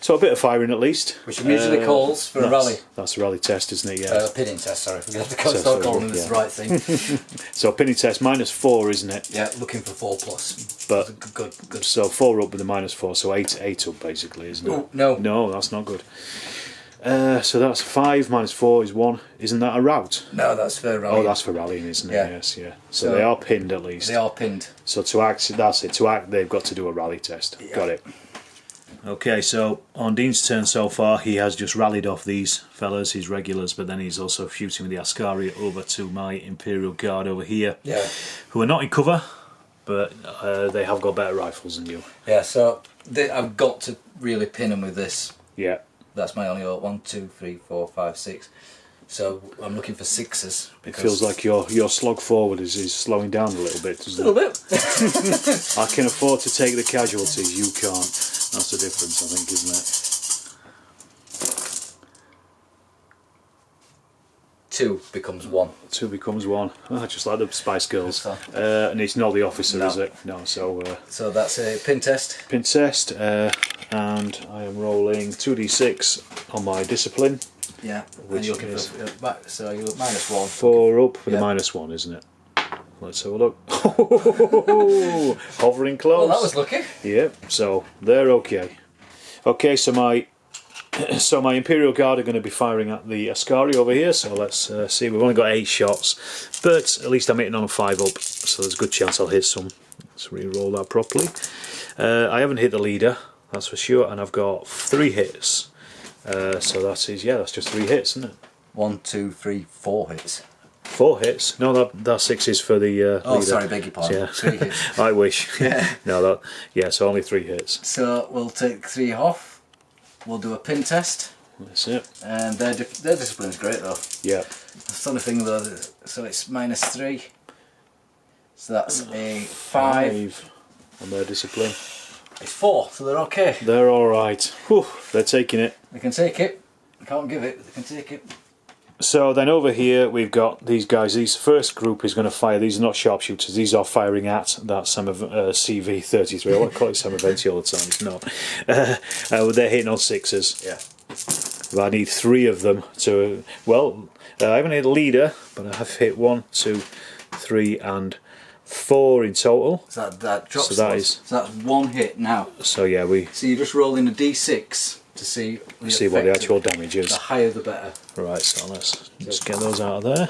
So a bit of firing at least. Which immediately calls for a rally. That's a rally test, isn't it? Yeah. Pinning test, sorry. We have to start calling this the right thing. So pinning test -4, isn't it? Yeah, looking for 4+. But good. So 4 up with a -4, so 8 up basically, isn't it? Oh, no. No, that's not good. So that's 5 -4 is 1. Isn't that a route? No, that's for rallying. Oh, that's for rallying, isn't it? Yeah. Yes, yeah. So they are pinned at least. They are pinned. So to act, that's it. To act, they've got to do a rally test. Yeah. Got it. Okay, so on Dean's turn so far, he has just rallied off these fellas, his regulars, but then he's also shooting with the Ascari over to my Imperial Guard over here, who are not in cover, but they have got better rifles than you. Yeah, so I've got to really pin them with this. Yeah. That's my only 1, 2, 3, 4, 5, 6. So I'm looking for 6s. It feels like your slog forward is slowing down a little bit, doesn't it? A little bit. I can afford to take the casualties, you can't. That's the difference, I think, isn't it? 2 becomes 1. 2 becomes 1. Just like the Spice Girls. And it's not the officer, No. is it? No, so... So that's a pin test. Pin test, and I am rolling 2d6 on my discipline. Yeah, Which and you're looking is for, so you're -1. 4 up with a -1, isn't it? Let's have a look. Hovering close. Well, that was lucky. Yep, so they're okay. Okay, so my Imperial Guard are going to be firing at the Ascari over here, so let's see. We've only got 8 shots, but at least I'm hitting on a 5 up, so there's a good chance I'll hit some. Let's re-roll that properly. I haven't hit the leader, that's for sure, and I've got 3 hits. So that is, yeah, that's just 3 hits, isn't it? 1, 2, 3, 4 hits. 4 hits? No, that 6 is for the Oh, leader. sorry, beg your pardon. Yeah. 3 hits. I wish. Yeah. No, so only 3 hits. So we'll take 3 off. We'll do a pin test. That's it. And their discipline is great though. Yeah. That's the only thing though. So it's -3. So that's a 5. on their discipline. It's 4, so they're okay. They're alright. They're taking it. They can take it. They can't give it, they can take it. So then over here we've got these guys. This first group is going to fire. These are not sharpshooters. These are firing at that CV-33. I want to call it Samaventy all the time. It's not. They're hitting on 6s. Yeah. I need 3 of them to. Well, I haven't hit a leader, but I have hit 1, 2, 3, and 4 in total. So that drops. So that is. So that's 1 hit now. So yeah, So you're just rolling a d6 to see what the actual damage is. The higher the better. Right, so let's just get those out of there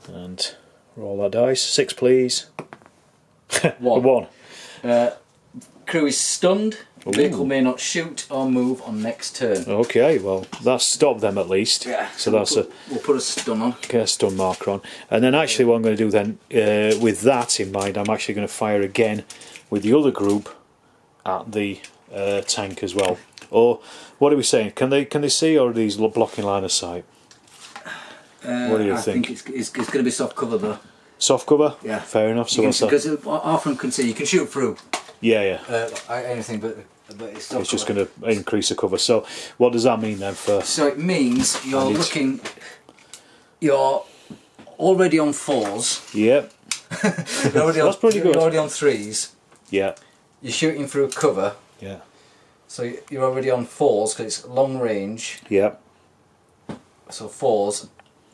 and roll that dice. 6, please. 1. 1. Crew is stunned. Ooh. Vehicle may not shoot or move on next turn. Okay, well that's stopped them at least. Yeah. So that's we'll put a stun on. a stun marker on. And then actually what I'm going to do then, with that in mind, I'm actually going to fire again with the other group at the tank as well. Or what are we saying? Can they see, or are these blocking line of sight? What do you think? I think it's going to be soft cover though. Soft cover? Yeah. Fair enough. So because half of them can see. You can shoot through. Yeah. Anything, but it's soft. It's just going to increase the cover. So what does that mean then for? So it means you're already on 4s. Yeah. That's pretty good. You're already on 3s. Yeah. You're shooting through cover. Yeah. So you're already on 4s because it's long range. Yeah. So 4s.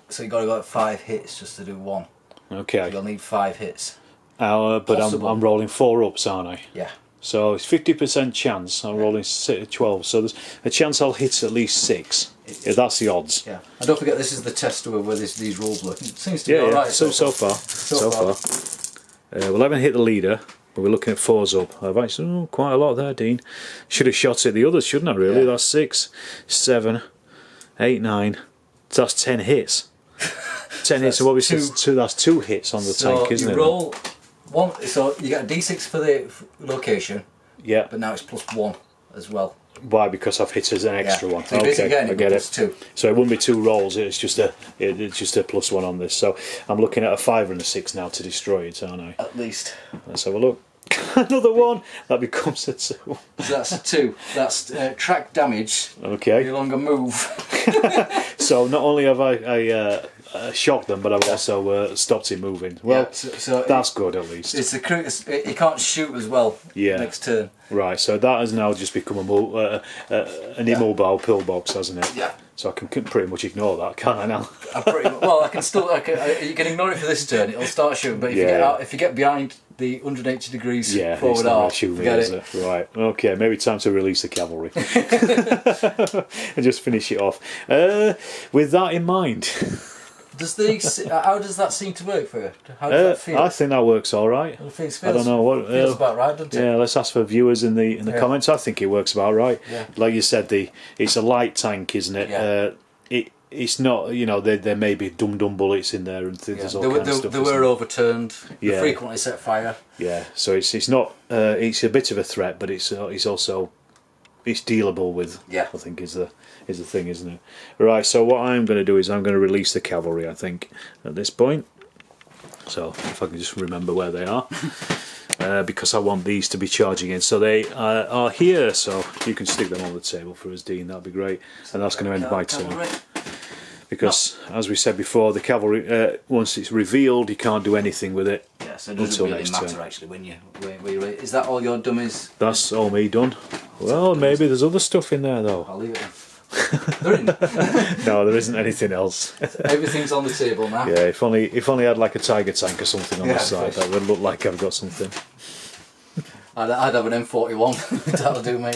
So you've got to go at 5 hits just to do 1. Okay. You'll need 5 hits. But I'm rolling 4 ups, aren't I? Yeah. So it's 50% chance. I'm rolling 12. So there's a chance I'll hit at least 6. Yeah, that's the odds. Yeah. And don't forget, this is the test where these rules work. It seems to be alright. So far. Well, I haven't hit the leader, but we're looking at 4s up. I've actually quite a lot there, Dean. Should have shot at the others, shouldn't I? Really? Yeah. That's 6, 7, 8, 9. So that's 10 hits. 10 hits. So what we said, that's 2 hits on the tank, isn't it? So you roll 1. So you get a d6 for the location. Yeah. But now it's +1 as well. Why? Because I've hit as an extra one. So Okay, I get it. +2. So it wouldn't be 2 rolls. It's just a +1 on this. So I'm looking at a 5 and a 6 now to destroy it, aren't I? At least. Let's have a look. Another one. That becomes a 2. So that's a 2. That's track damage. Okay. No longer move. So not only have I shocked them, but I've also stopped it moving. Well, yeah, so that's good at least. It's it can't shoot as well. Yeah. Next turn. Right. So that has now just become an immobile pillbox, hasn't it? Yeah. So I can pretty much ignore that, can't I now? Well, I can still. You can ignore it for this turn. It'll start shooting, but if you get behind the 180 degrees forward arc, forget it. Right. Okay. Maybe time to release the cavalry and just finish it off. With that in mind. How does that seem to work for you? How does that feel? I think that works all right. I don't know what feels about right, doesn't it? Yeah, let's ask for viewers in the comments. I think it works about right. Yeah. Like you said, it's a light tank, isn't it? Yeah. It's not, there may be dum bullets in there and there's all kinds of stuff. They were overturned. Yeah. They frequently set fire. Yeah. So it's not. It's a bit of a threat, but it's also it's dealable with. Yeah. I think is the thing, isn't it? Right. So what I'm going to do is I'm going to release the cavalry. I think at this point. So if I can just remember where they are. Because I want these to be charging in. So they are here, so you can stick them on the table for us, Dean, that'd be great. And that's going to end my turn. Because, as we said before, the cavalry, once it's revealed, you can't do anything with it. Yeah, so it doesn't really matter actually when you is that all your dummies? That's all me done. Well, maybe there's other stuff in there though. I'll leave it then. No, there isn't anything else. Everything's on the table now. Yeah, if only I had like a tiger tank or something on the side, that would look like I've got something. I'd have an M41. That'll do me.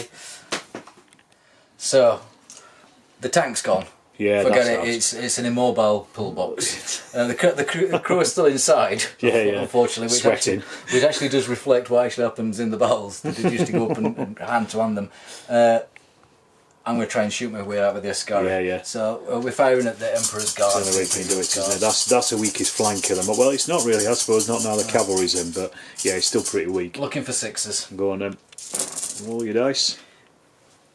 So, the tank's gone. Yeah, forget it. It's an immobile pillbox. The crew is still inside. Unfortunately, which actually does reflect what actually happens in the battles. They used to go up and hand to hand them. I'm going to try and shoot my way out with the Ascari. Yeah. So we're firing at the Emperor's Guard. That's the way to do it, isn't it? That's the weakest flank of them. Well, it's not really, I suppose, not now the cavalry's in, but yeah, it's still pretty weak. Looking for 6s. Go on then. Roll your dice.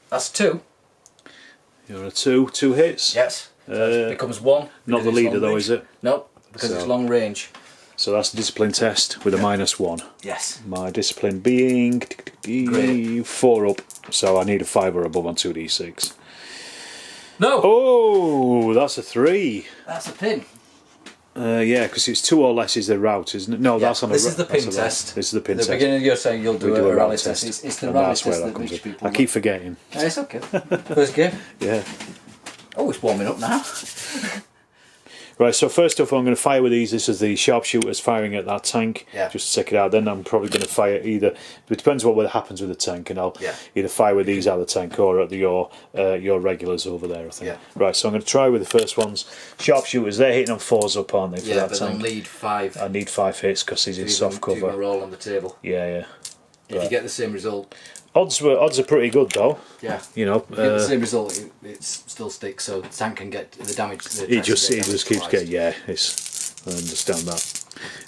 That's 2. You're a 2. 2 hits? Yes. So it becomes 1. Not the leader though, is it? No, because it's long range. So that's a discipline test with a -1. Yes. My discipline being 4 up, so I need a 5 or above on 2d6. No! Oh, that's a 3. That's a pin. Yeah, because it's 2 or less is the route, isn't it? No, that's on this is the pin test. This is the pin test. At the beginning you're saying you'll do a rally test. It's the rally test that makes people... I keep forgetting. No, it's okay. First game. Yeah. Oh, it's warming up now. Right, so first off I'm going to fire with these. This is the sharpshooters firing at that tank, just to check it out. Then I'm probably going to fire either, it depends what happens with the tank, and I'll either fire with these out of the tank or at your regulars over there, I think. Yeah. Right, so I'm going to try with the first ones. Sharpshooters, they're hitting on 4s up, aren't they, for that tank? Yeah, but they'll need 5. I need 5 hits because he's in soft cover. Roll on the table. Yeah. If you get the same result. Odds are pretty good though. Yeah. You know. If you get the same result, it still sticks, so the tank can get the damage. It just keeps getting. Yeah, I understand that.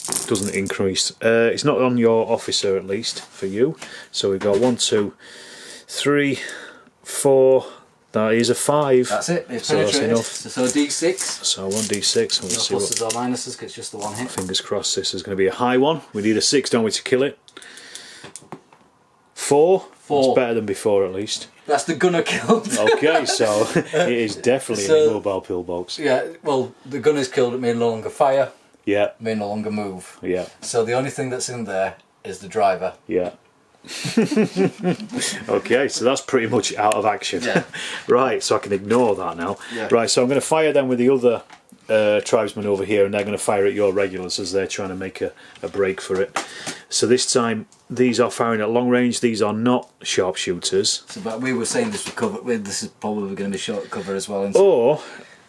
It doesn't increase. It's not on your officer at least for you. So we've got 1, 2, 3, 4. That is a 5. That's it. It's so penetrated. That's enough. So D6. So 1d6. And we'll see pluses or minuses because it's just the one hit. Fingers crossed. This is going to be a high one. We need a 6, don't we, to kill it? 4. It's better than before, at least. That's the gunner killed. Okay, so it is definitely an immobile pillbox. Yeah, well, the gunner's killed. It may no longer fire. Yeah. May no longer move. Yeah. So the only thing that's in there is the driver. Yeah. Okay, so that's pretty much out of action. Yeah. Right, so I can ignore that now. Yeah. Right, so I'm going to fire then with the other tribesmen over here, and they're going to fire at your regulars as they're trying to make a break for it. So this time these are firing at long range. These are not sharpshooters. So, but we were saying this would cover. This is probably going to be short cover as well. Or,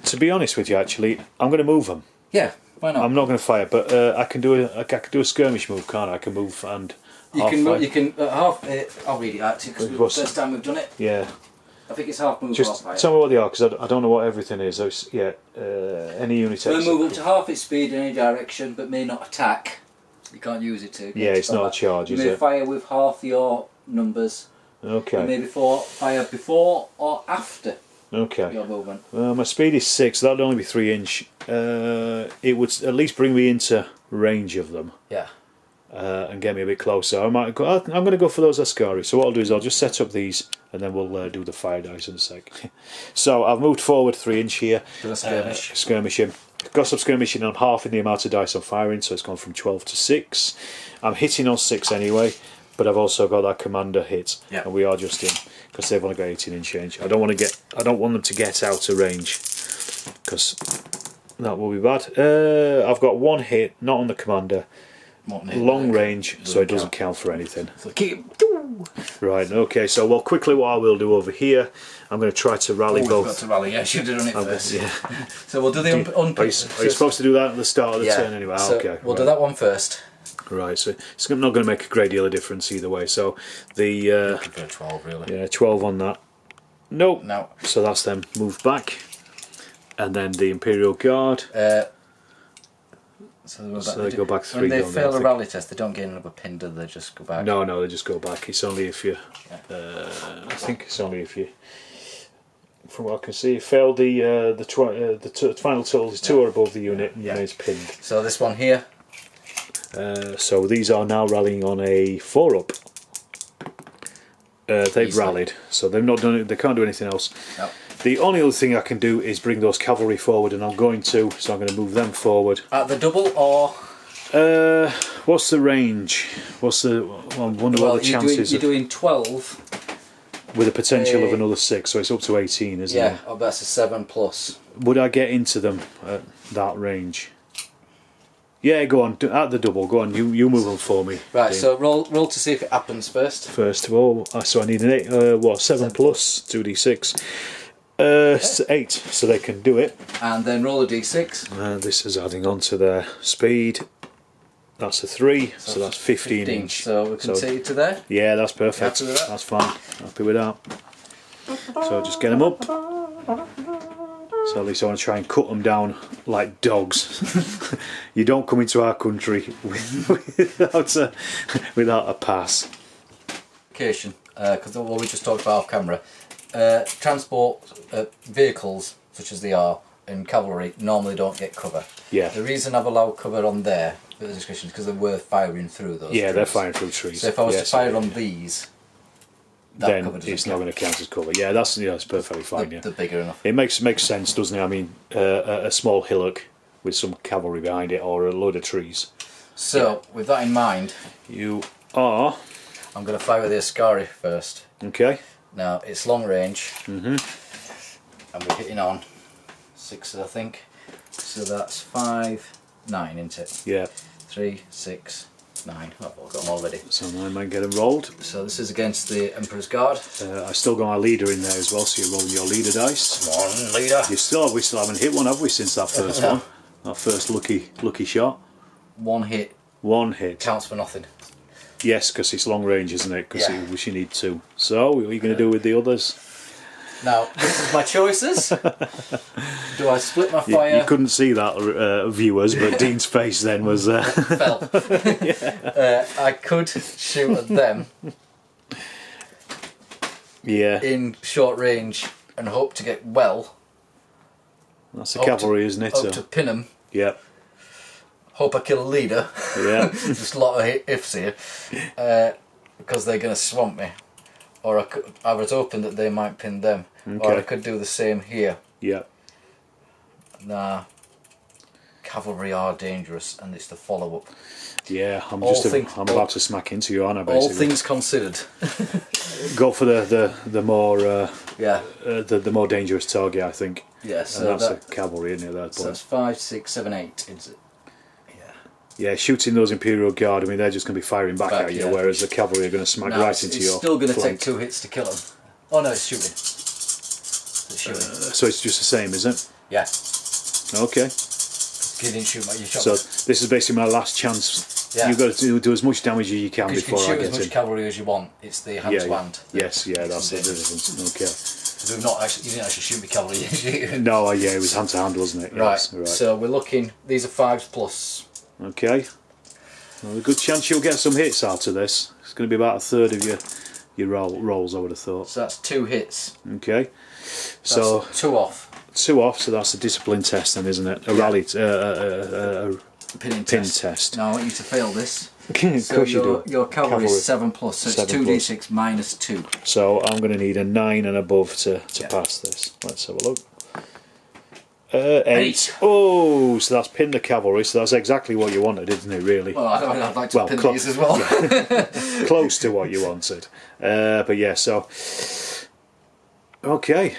to be honest with you, actually, I'm going to move them. Yeah, why not? I'm not going to fire, but I can do a skirmish move, can't I? I can move and you can half. I'll read it out to you because it's the first time we've done it. Yeah. I think it's half move. Just tell me what they are, because I don't know what everything is. Any unit. We'll move up to half its speed in any direction, but may not attack. You can't use it to. Yeah, it's not a charge, is it? You may fire with half your numbers. Okay. You may fire before or after your movement. My speed is 6, so that'll only be 3 inch. It would at least bring me into range of them. Yeah. and get me a bit closer, I'm going to go for those Ascari. So what I'll do is I'll just set up these, and then we'll do the fire dice in a sec. So I've moved forward 3 inch here. Skirmishing. Got some skirmishing on half in the amount of dice I'm firing, so it's gone from 12 to 6. I'm hitting on 6 anyway, but I've also got that commander hit, and we are just in because they've only got 18 inch range. I don't want them to get out of range because that will be bad. I've got 1 hit, not on the commander. Long range, so it doesn't count for anything. Right, okay, so well, quickly what I will do over here, I'm going to try to rally both. Got to rally, yeah, should have done it first. Yeah. So we'll do the Are you supposed to do that at the start of the turn anyway? So okay. We'll do that one first. Right, so it's not going to make a great deal of difference either way. So the Looking for a 12 really. Yeah, 12 on that. Nope. No. So that's them moved back, and then the Imperial Guard. So they go back 3. When they fail a rally test, they don't gain another pin, do they? Just go back. No, they just go back. It's only if you. I think it's only if you. From what I can see, you failed the final total is 2 or above the unit, and it's pinned. So this one here. So these are now rallying on a 4 up. They've rallied, so they've not done it. They can't do anything else. No. The only other thing I can do is bring those cavalry forward, and I'm going to. So I'm going to move them forward. At the double or? What's the range? What's the? I wonder what the chances. You're doing 12 with a potential of another 6, so it's up to 18, isn't it? Yeah, oh, that's a 7 plus. Would I get into them at that range? Yeah, go on, at the double, go on, you move them for me. Right, Dean. so roll to see if it happens first. First of all, so I need an 8, 7 plus, 2d6. 8, so they can do it. And then roll a d6. This is adding on to their speed. That's a 3, so that's 15 inch. So we can take it to there? Yeah, that's perfect. Happy with that? That's fine, happy with that. So just get them up. So at least I want to try and cut them down like dogs. You don't come into our country without a pass. Because what we just talked about off camera, transport vehicles such as they are and cavalry normally don't get cover. Yeah. The reason I've allowed cover on there for the discussion is because they were firing through those. Yeah, trees. they're firing through trees. So if I was to fire on these, then it's not going to count as cover. Yeah, that's perfectly fine. They're bigger enough. It makes sense, doesn't it? I mean, a small hillock with some cavalry behind it, or a load of trees. So with that in mind, you are. I'm going to fire the Ascari first. Okay. Now it's long range, and we're hitting on 6, I think. So that's 5, 9, isn't it? Yeah. 3, 6, 9. Oh, I've got them already. So 9 men get them rolled. So this is against the Emperor's Guard. I still got my leader in there as well, so you're rolling your leader dice. Come on, leader. We still haven't hit one, have we, since that first one? That first lucky shot. 1 hit. 1 hit. Counts for nothing. Yes, because it's long range, isn't it? Because you need 2. So, what are you going to do with the others? Now, this is my choices. Do I split my fire? You couldn't see that, viewers, but Dean's face then was... Fell. I could shoot at them. Yeah. In short range and hope to get well. That's the cavalry, isn't it? Hope to pin them. Yeah. Hope I kill a leader. Yeah. Just a lot of ifs here. Because they're going to swamp me. Or I was hoping that they might pin them. Okay. Or I could do the same here. Yeah. Nah. Cavalry are dangerous, and it's the follow-up. Yeah, I'm about to smack into you, aren't I, basically? All things considered. Go for the more the more dangerous target, I think. Yeah, so and that's the cavalry, isn't it? That so that's 5, 6, 7, 8. Is it? Yeah, shooting those Imperial Guard, I mean, they're just going to be firing back at you, whereas the cavalry are going to smack right into your It's still going to flank. take 2 hits to kill them. Oh no, it's shooting. It's shooting. So it's just the same, is it? Yeah. Okay. You didn't shoot you shot so me. This is basically my last chance. Yeah. You've got to do as much damage as you can Because before you I can shoot get as much in. cavalry as you want. It's the hand to hand. Yes, that's the difference. Okay. You didn't actually shoot me cavalry, did you? No, it was hand to hand, wasn't it? Right. Yes, right. So we're looking. These are 5s plus. Okay. Well, a good chance you'll get some hits out of this. It's going to be about a third of your rolls, I would have thought. So that's 2 hits. Okay. That's so 2 off. 2 off. So that's a discipline test, then, isn't it? A rally, a pin test. Now I want you to fail this. So your cavalry is 7+, so it's 2d6 minus 2. So I'm going to need a 9 and above to pass this. Let's have a look. 8. Oh, so that's pin the cavalry, so that's exactly what you wanted, isn't it, really? Well, I'd like to pin these as well. Close to what you wanted. But yeah, so... Okay.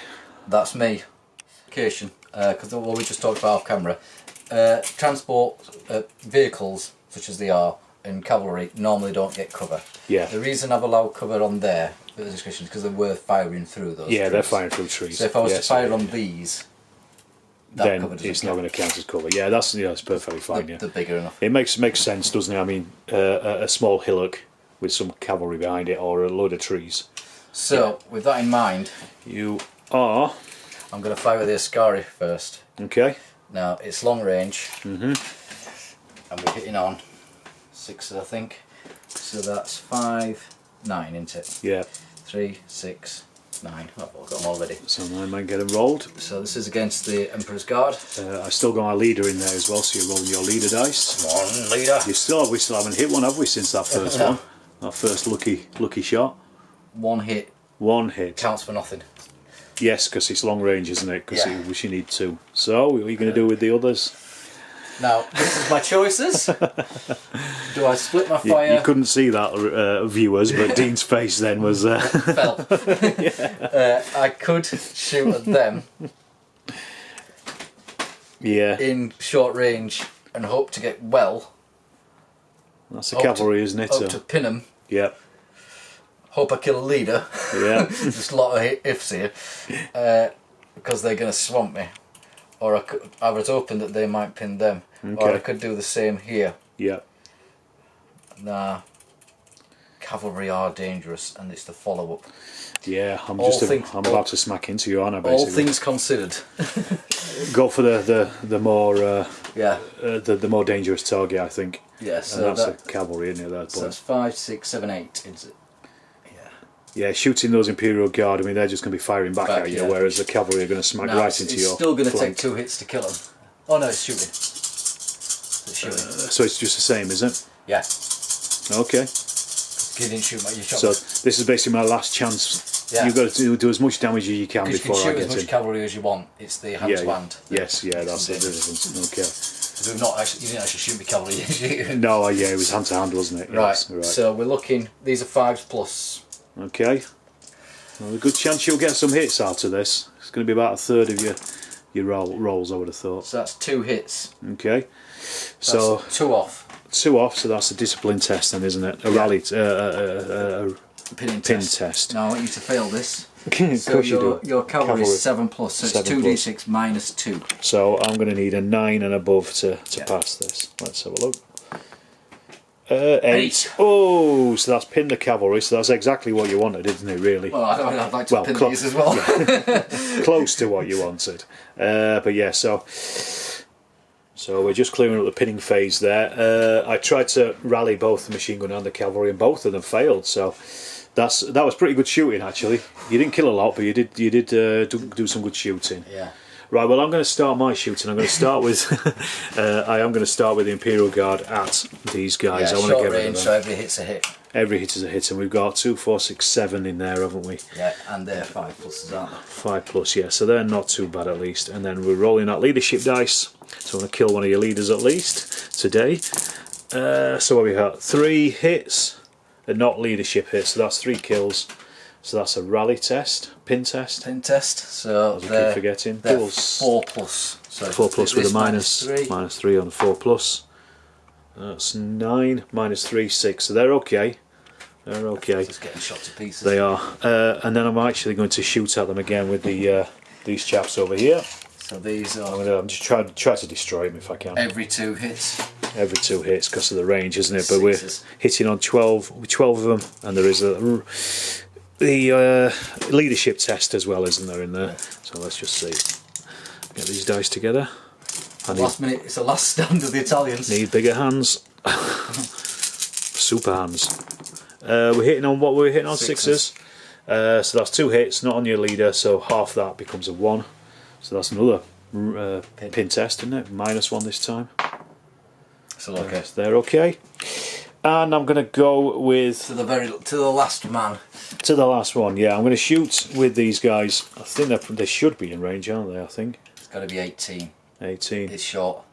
That's me. Because what we just talked about off camera. Transport vehicles, such as they are, in cavalry, normally don't get cover. Yeah. The reason I've allowed cover on there, for the description, is because they were firing through those trees. They're firing through trees. So if I was to fire on these... then it's not going to count as cover. Yeah, that's perfectly fine. They're bigger enough. It makes sense, doesn't it? I mean, a small hillock with some cavalry behind it, or a load of trees. So with that in mind, you are. I'm going to fire with the Ascari first. Okay. Now it's long range, and we're hitting on 6, I think. So that's 5, 9, isn't it? Yeah. 3, 6, 9. Oh, I've got them already. So 9 might get them rolled. So this is against the Emperor's Guard. I still got my leader in there as well, so you're rolling your leader dice. Come on, leader. We still haven't hit one, have we, since that first one? Our first lucky shot. 1 hit. 1 hit. Counts for nothing. Yes, because it's long range, isn't it? Because you need 2. So, what are you going to do with the others? Now, this is my choices. Do I split my fire? You couldn't see that, viewers, but Dean's face then was... fell. I could shoot at them in short range and hope to get well. That's the cavalry, isn't it? Hope to pin them. Yeah. Hope I kill a leader. Yeah. Just a lot of ifs here. Because they're going to swamp me. Or I was hoping that they might pin them. Okay. Or I could do the same here. Yeah. Nah. Cavalry are dangerous, and it's the follow-up. Yeah, I'm about to smack into you, aren't I, basically? All things considered. Go for the more the more dangerous target, I think. Yeah, so and that's the cavalry, isn't it? That so that's 5, 6, 7, 8. Is it? Yeah, shooting those Imperial Guard, I mean, they're just going to be firing back at you, whereas the cavalry are going to smack right into your It's still going to flank. take 2 hits to kill them. Oh no, it's shooting. It's shooting. So it's just the same, is it? Yeah. Okay. You didn't shoot my... So this is basically my last chance. Yeah. You've got to do as much damage as you can before I get in. You can shoot as much cavalry as you want. It's the hand-to-hand. Yes, that's the difference. Okay. You didn't actually shoot me cavalry, did you? No, it was hand-to-hand, wasn't it? Right. Yes, right. So we're looking... These are 5+. Okay. Well, a good chance you'll get some hits out of this. It's going to be about a third of your rolls, I would have thought. So that's 2 hits. Okay. So 2 off. 2 off, so that's a discipline test then, isn't it? A rally, a pin test. Now I want you to fail this. Of course you do. Your cavalry is 7+, so it's 2d6 minus 2. So I'm going to need a 9 and above to pass this. Let's have a look. 8. Oh, so that's pin the cavalry, so that's exactly what you wanted, isn't it, really? Well, I'd like to pin these as well. Close to what you wanted. But yeah, so we're just clearing up the pinning phase there. I tried to rally both the machine gun and the cavalry, and both of them failed, so that was pretty good shooting, actually. You didn't kill a lot, but you did do some good shooting. Yeah. Right, well, I'm going to start my shooting. I'm going to start with I am going to start with the Imperial Guard at these guys. Yeah, I want to short get rid range, of them. so every hit's a hit. Every hit is a hit, and we've got 2, 4, 6, 7 in there, haven't we? Yeah, and they're 5+, aren't they? 5+, yeah, so they're not too bad at least. And then we're rolling that leadership dice. So I'm going to kill one of your leaders at least today. So what we got? 3 hits, and not leadership hits, so that's 3 kills. So that's a rally test, pin test. Pin test, so as I keep forgetting. They're 4+. So 4+ with a minus 3. minus 3 on the 4+. That's 9, minus 3, 6. So they're okay. They're okay. Just getting shot to pieces. They are. And then I'm actually going to shoot at them again with these chaps over here. So these are... I'm just trying to destroy them if I can. Every 2 hits. Every 2 hits because of the range, isn't it? But Sixes. we're hitting on 12 of them, and there is the leadership test as well, isn't there, in there? So let's just see. Get these dice together. Last minute, it's the last stand of the Italians. Need bigger hands. Super hands. We're hitting on what we're hitting on? Sixes. So that's 2 hits, not on your leader, so half that becomes a 1. So that's another pin test, isn't it? -1 this time. So okay. They're okay. And I'm going to go with... To the last man. To the last one, yeah. I'm going to shoot with these guys. I think they should be in range, aren't they, I think? It's got to be 18. 18. It's short.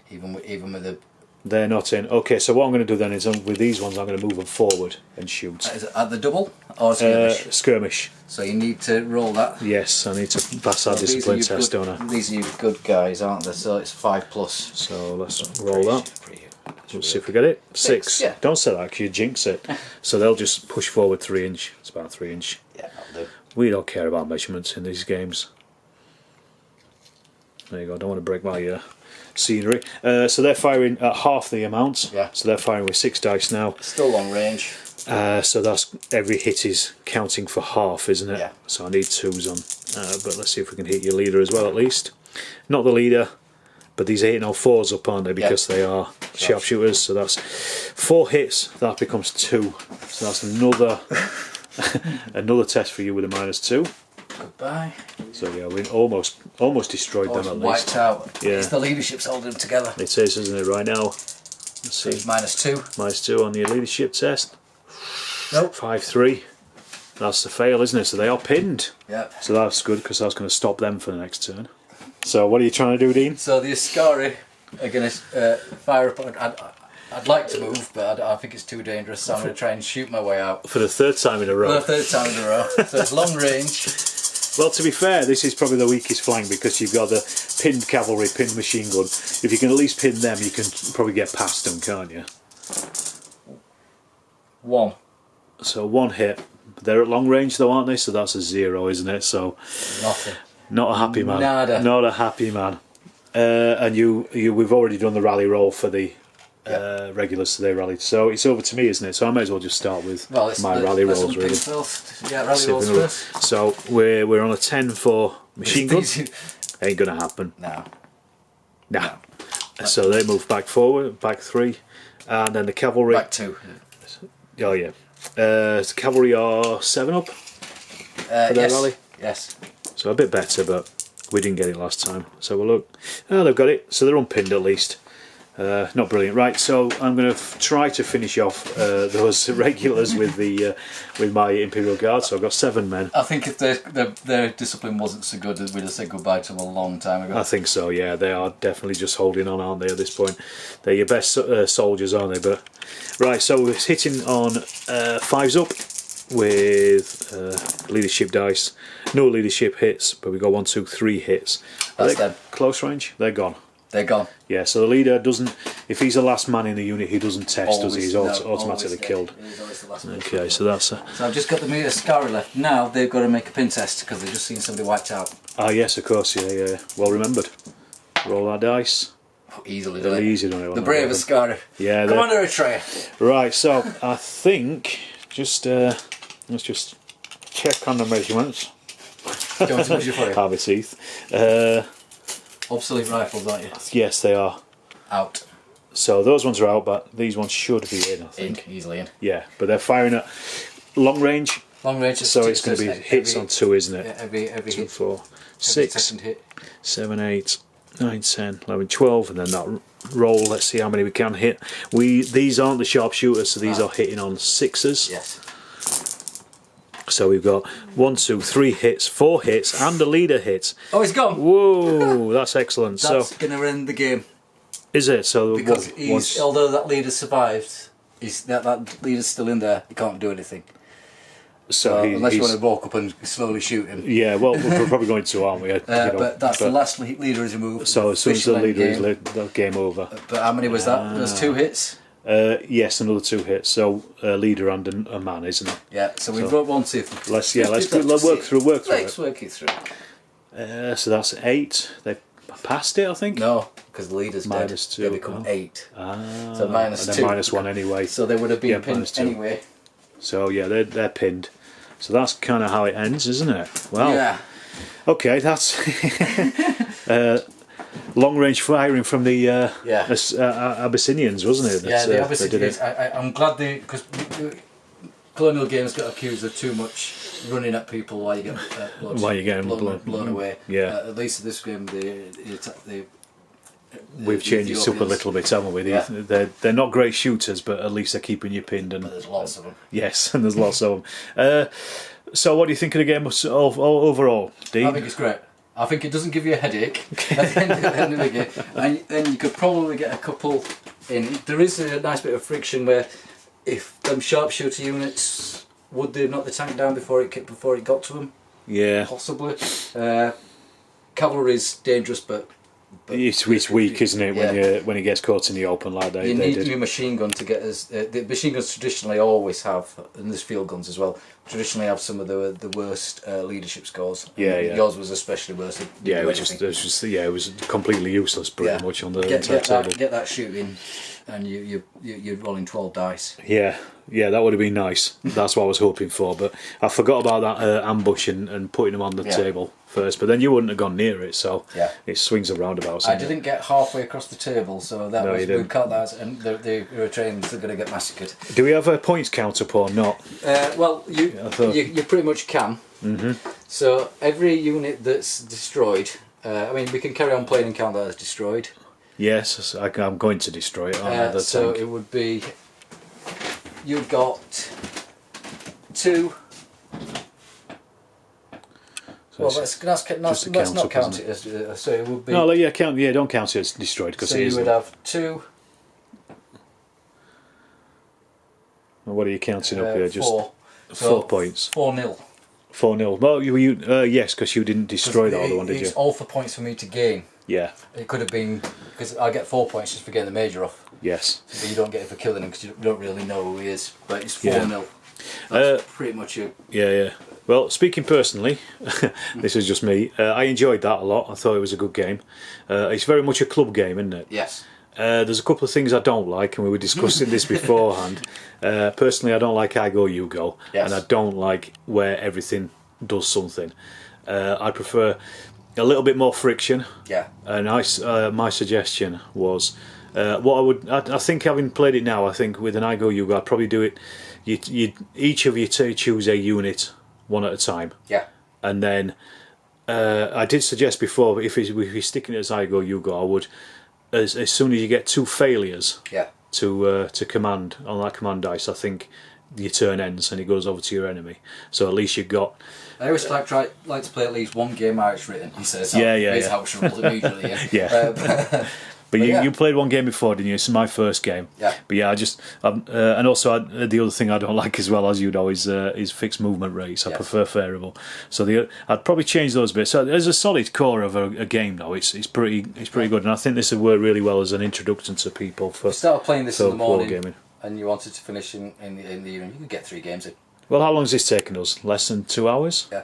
Even with the... They're not in. Okay, so what I'm going to do then is with these ones I'm going to move them forward and shoot. Is it at the double or skirmish? Skirmish. So you need to roll that. Yes, I need to pass that discipline test, don't I? These are your good guys, aren't they? So it's 5+. So let's roll that. We'll see if we get it. 6. Yeah. Don't say that because you jinx it. So they'll just push forward 3 inch. It's about 3 inch. Yeah, that'll do. We don't care about measurements in these games. There you go. I don't want to break my scenery. So they're firing at half the amount. Yeah. So they're firing with 6 dice now. Still long range. So that's every hit is counting for half, isn't it? Yeah. So I need 2s on. But let's see if we can hit your leader as well at least. Not the leader, but these are hitting all 4s up, aren't they? Because they are sharpshooters. So that's 4 hits. That becomes 2. So that's another another test for you with a -2. Goodbye. So yeah, we almost destroyed them at least. Wiped out. Yeah. It's the leadership's holding them together. It is, isn't it, right now? Let's see. It's -2. -2 on the leadership test. Nope. 5-3. That's the fail, isn't it? So they are pinned. Yep. So that's good because that's going to stop them for the next turn. So what are you trying to do, Dean? So the Ascari are going to fire upon. I'd like to move, but I think it's too dangerous. So I'm going to try and shoot my way out. For the 3rd time in a row. For the 3rd time in a row. So it's long range. Well, to be fair, this is probably the weakest flank because you've got the pinned cavalry, pinned machine gun. If you can at least pin them, you can probably get past them, can't you? 1. So 1 hit. They're at long range though, aren't they? So that's a 0, isn't it? So nothing. Not a happy man. Nada. Not a happy man. And we've already done the rally roll for the regulars today rally. So it's over to me, isn't it? So I may as well just start with my rally rolls, really. Yeah, rally rolls first. So we're on a 10 for machine gun. Ain't gonna happen. No. Nah. So they move back forward, back 3, and then the cavalry. Back 2. Oh yeah. The cavalry are 7 up for their rally. Yes. So a bit better, but we didn't get it last time. So we'll look. Oh, they've got it. So they're unpinned at least. Not brilliant, right? So I'm going to try to finish off those regulars with my Imperial Guard. So I've got 7 men. I think if their discipline wasn't so good, we'd have said goodbye to them a long time ago. I think so. Yeah, they are definitely just holding on, aren't they? At this point, they're your best soldiers, aren't they? But right, so it's hitting on 5s up with leadership dice. No leadership hits, but we got 1, 2, 3 hits. That's them. Close range. They're gone. They're gone. Yeah, so the leader doesn't, if he's the last man in the unit, he doesn't test, does he? He's Always automatically killed. He's always the last man. Okay, so that's So I've just got the Ascari left. Now they've got to make a pin test because they've just seen somebody wiped out. Ah, yes, of course, yeah. Well remembered. Roll our dice. Easily They're done. easy, don't they? The brave Ascari. Yeah. Come on, Eritrea. Right, so I think, let's just check on the measurements. Do you want to measure for you? Harvey teeth. Obsolete rifles, aren't you? Yes, they are. Out. So those ones are out, but these ones should be in, I think. Easily in. Yeah, but they're firing at long range. Long range. So it's going to be hits on 2, isn't it? Yeah, every 2, hit. 4, 6, Second hit. 7, 8, 9, 10, 11, 12, and then that roll. Let's see how many we can hit. These aren't the sharpshooters, so these are hitting on 6s. Yes. So we've got 1, 2, 3 hits, 4 hits, and a leader hit. Oh, he's gone. Whoa, that's excellent. That's going to end the game. Is it? So Because although that leader survived, that leader's still in there. He can't do anything. So unless you want to walk up and slowly shoot him. Yeah, well, we're probably going to, aren't we? But the last leader is removed. So as soon as the leader is game over. But how many was that? There was 2 hits. Yes, another 2 hits. So a leader and a man, isn't it? Yeah. So we've got 1, 2. Let's work through it. Let's work it through. So that's 8. They passed it, I think. No, because the leader's dead. -2. They become 8. Ah, So -2. And then -1 anyway. So they would have been pinned anyway. So yeah, they're pinned. So that's kind of how it ends, isn't it? Well, yeah. Okay, that's long range firing from the Abyssinians, wasn't it? Yeah, the Abyssinians. I'm glad because colonial games got accused of too much running at people while you get blown away. Yeah. At least in this game, they we've changed it up a little bit, haven't we? Yeah. They're not great shooters, but at least they're keeping you pinned. And But there's lots of them. yes, and there's lots of them. So what do you think of the game overall, Dean? I think it's great. I think it doesn't give you a headache at the end of the game. And then you could probably get a couple in. There is a nice bit of friction where if them sharpshooter units, would they knock the tank down before it got to them? Yeah. Possibly. Cavalry is dangerous, but It's weak, isn't it, when it gets caught in the open like that? You need a new machine gun to get us. The machine guns traditionally always have, and there's field guns as well. Traditionally have some of the worst leadership scores. Yeah. Yours was especially worse. Yeah, it was completely useless pretty much on the entire table. Get that shooting, and you're rolling 12 dice. Yeah, that would have been nice. That's what I was hoping for, but I forgot about that ambush and putting them on the table first. But then you wouldn't have gone near it, so it swings and roundabouts. I didn't get halfway across the table, so that No, was you didn't. we cut that, and the Eritreans are going to get massacred. Do we have a points count up or not? Well, you pretty much can. So every unit that's destroyed, I mean, we can carry on playing and count that as destroyed. Yes, I'm going to destroy it on the so tank. it would be, you've got 2. So Well, let's not count it as. So it would be. No, don't count it as destroyed because so it you isn't. would have 2. What are you counting up here? Just 4. 4 points. 4-0. 4-0. Well, yes, because you didn't destroy the other one, did you? It's all for points for me to gain. Yeah. It could have been because I get 4 points just for getting the major off. Yes. But you don't get it for killing him because you don't really know who he is. But it's 4-0. Yeah. That's pretty much it. Yeah. Well, speaking personally, this is just me. I enjoyed that a lot. I thought it was a good game. It's very much a club game, isn't it? Yes. There's a couple of things I don't like, and we were discussing this beforehand. Personally, I don't like I go, you go, and I don't like where everything does something. I prefer a little bit more friction. Yeah. And my suggestion was, I think having played it now, I think with an I go, you go, I'd probably do it. Each of you choose a unit one at a time. Yeah. And then I did suggest before, if you're sticking it as I go, you go, I would. As soon as you get 2 failures to command on that command dice, I think your turn ends and it goes over to your enemy. So at least you've got. I always like to play at least one game how it's written. He says, Yeah. how it's rolled immediately. Yeah. But you played one game before, didn't you? It's my first game. Yeah. But yeah, I just and also the other thing I don't like as well as you'd always is fixed movement rates. I prefer variable. So I'd probably change those bits. So there's a solid core of a game though. It's pretty good, and I think this would work really well as an introduction to people for. You started playing this in the morning, gaming. and you wanted to finish in the evening. You could get 3 games in. Well, how long has this taken us? Less than 2 hours. Yeah.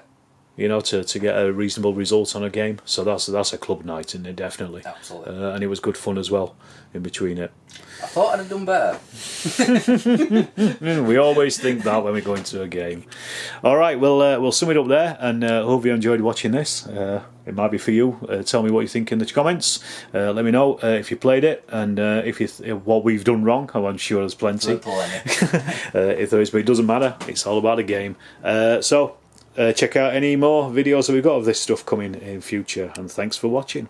You know, to get a reasonable result on a game. So that's a club night, isn't it? Definitely. Absolutely. And it was good fun as well in between it. I thought I'd have done better. We always think that when we go into a game. All right, we'll sum it up there, and hope you enjoyed watching this. It might be for you. Tell me what you think in the comments. Let me know if you played it and if what we've done wrong. I'm sure there's plenty. If there is, but it doesn't matter. It's all about the game. So check out any more videos that we've got of this stuff coming in future. And thanks for watching.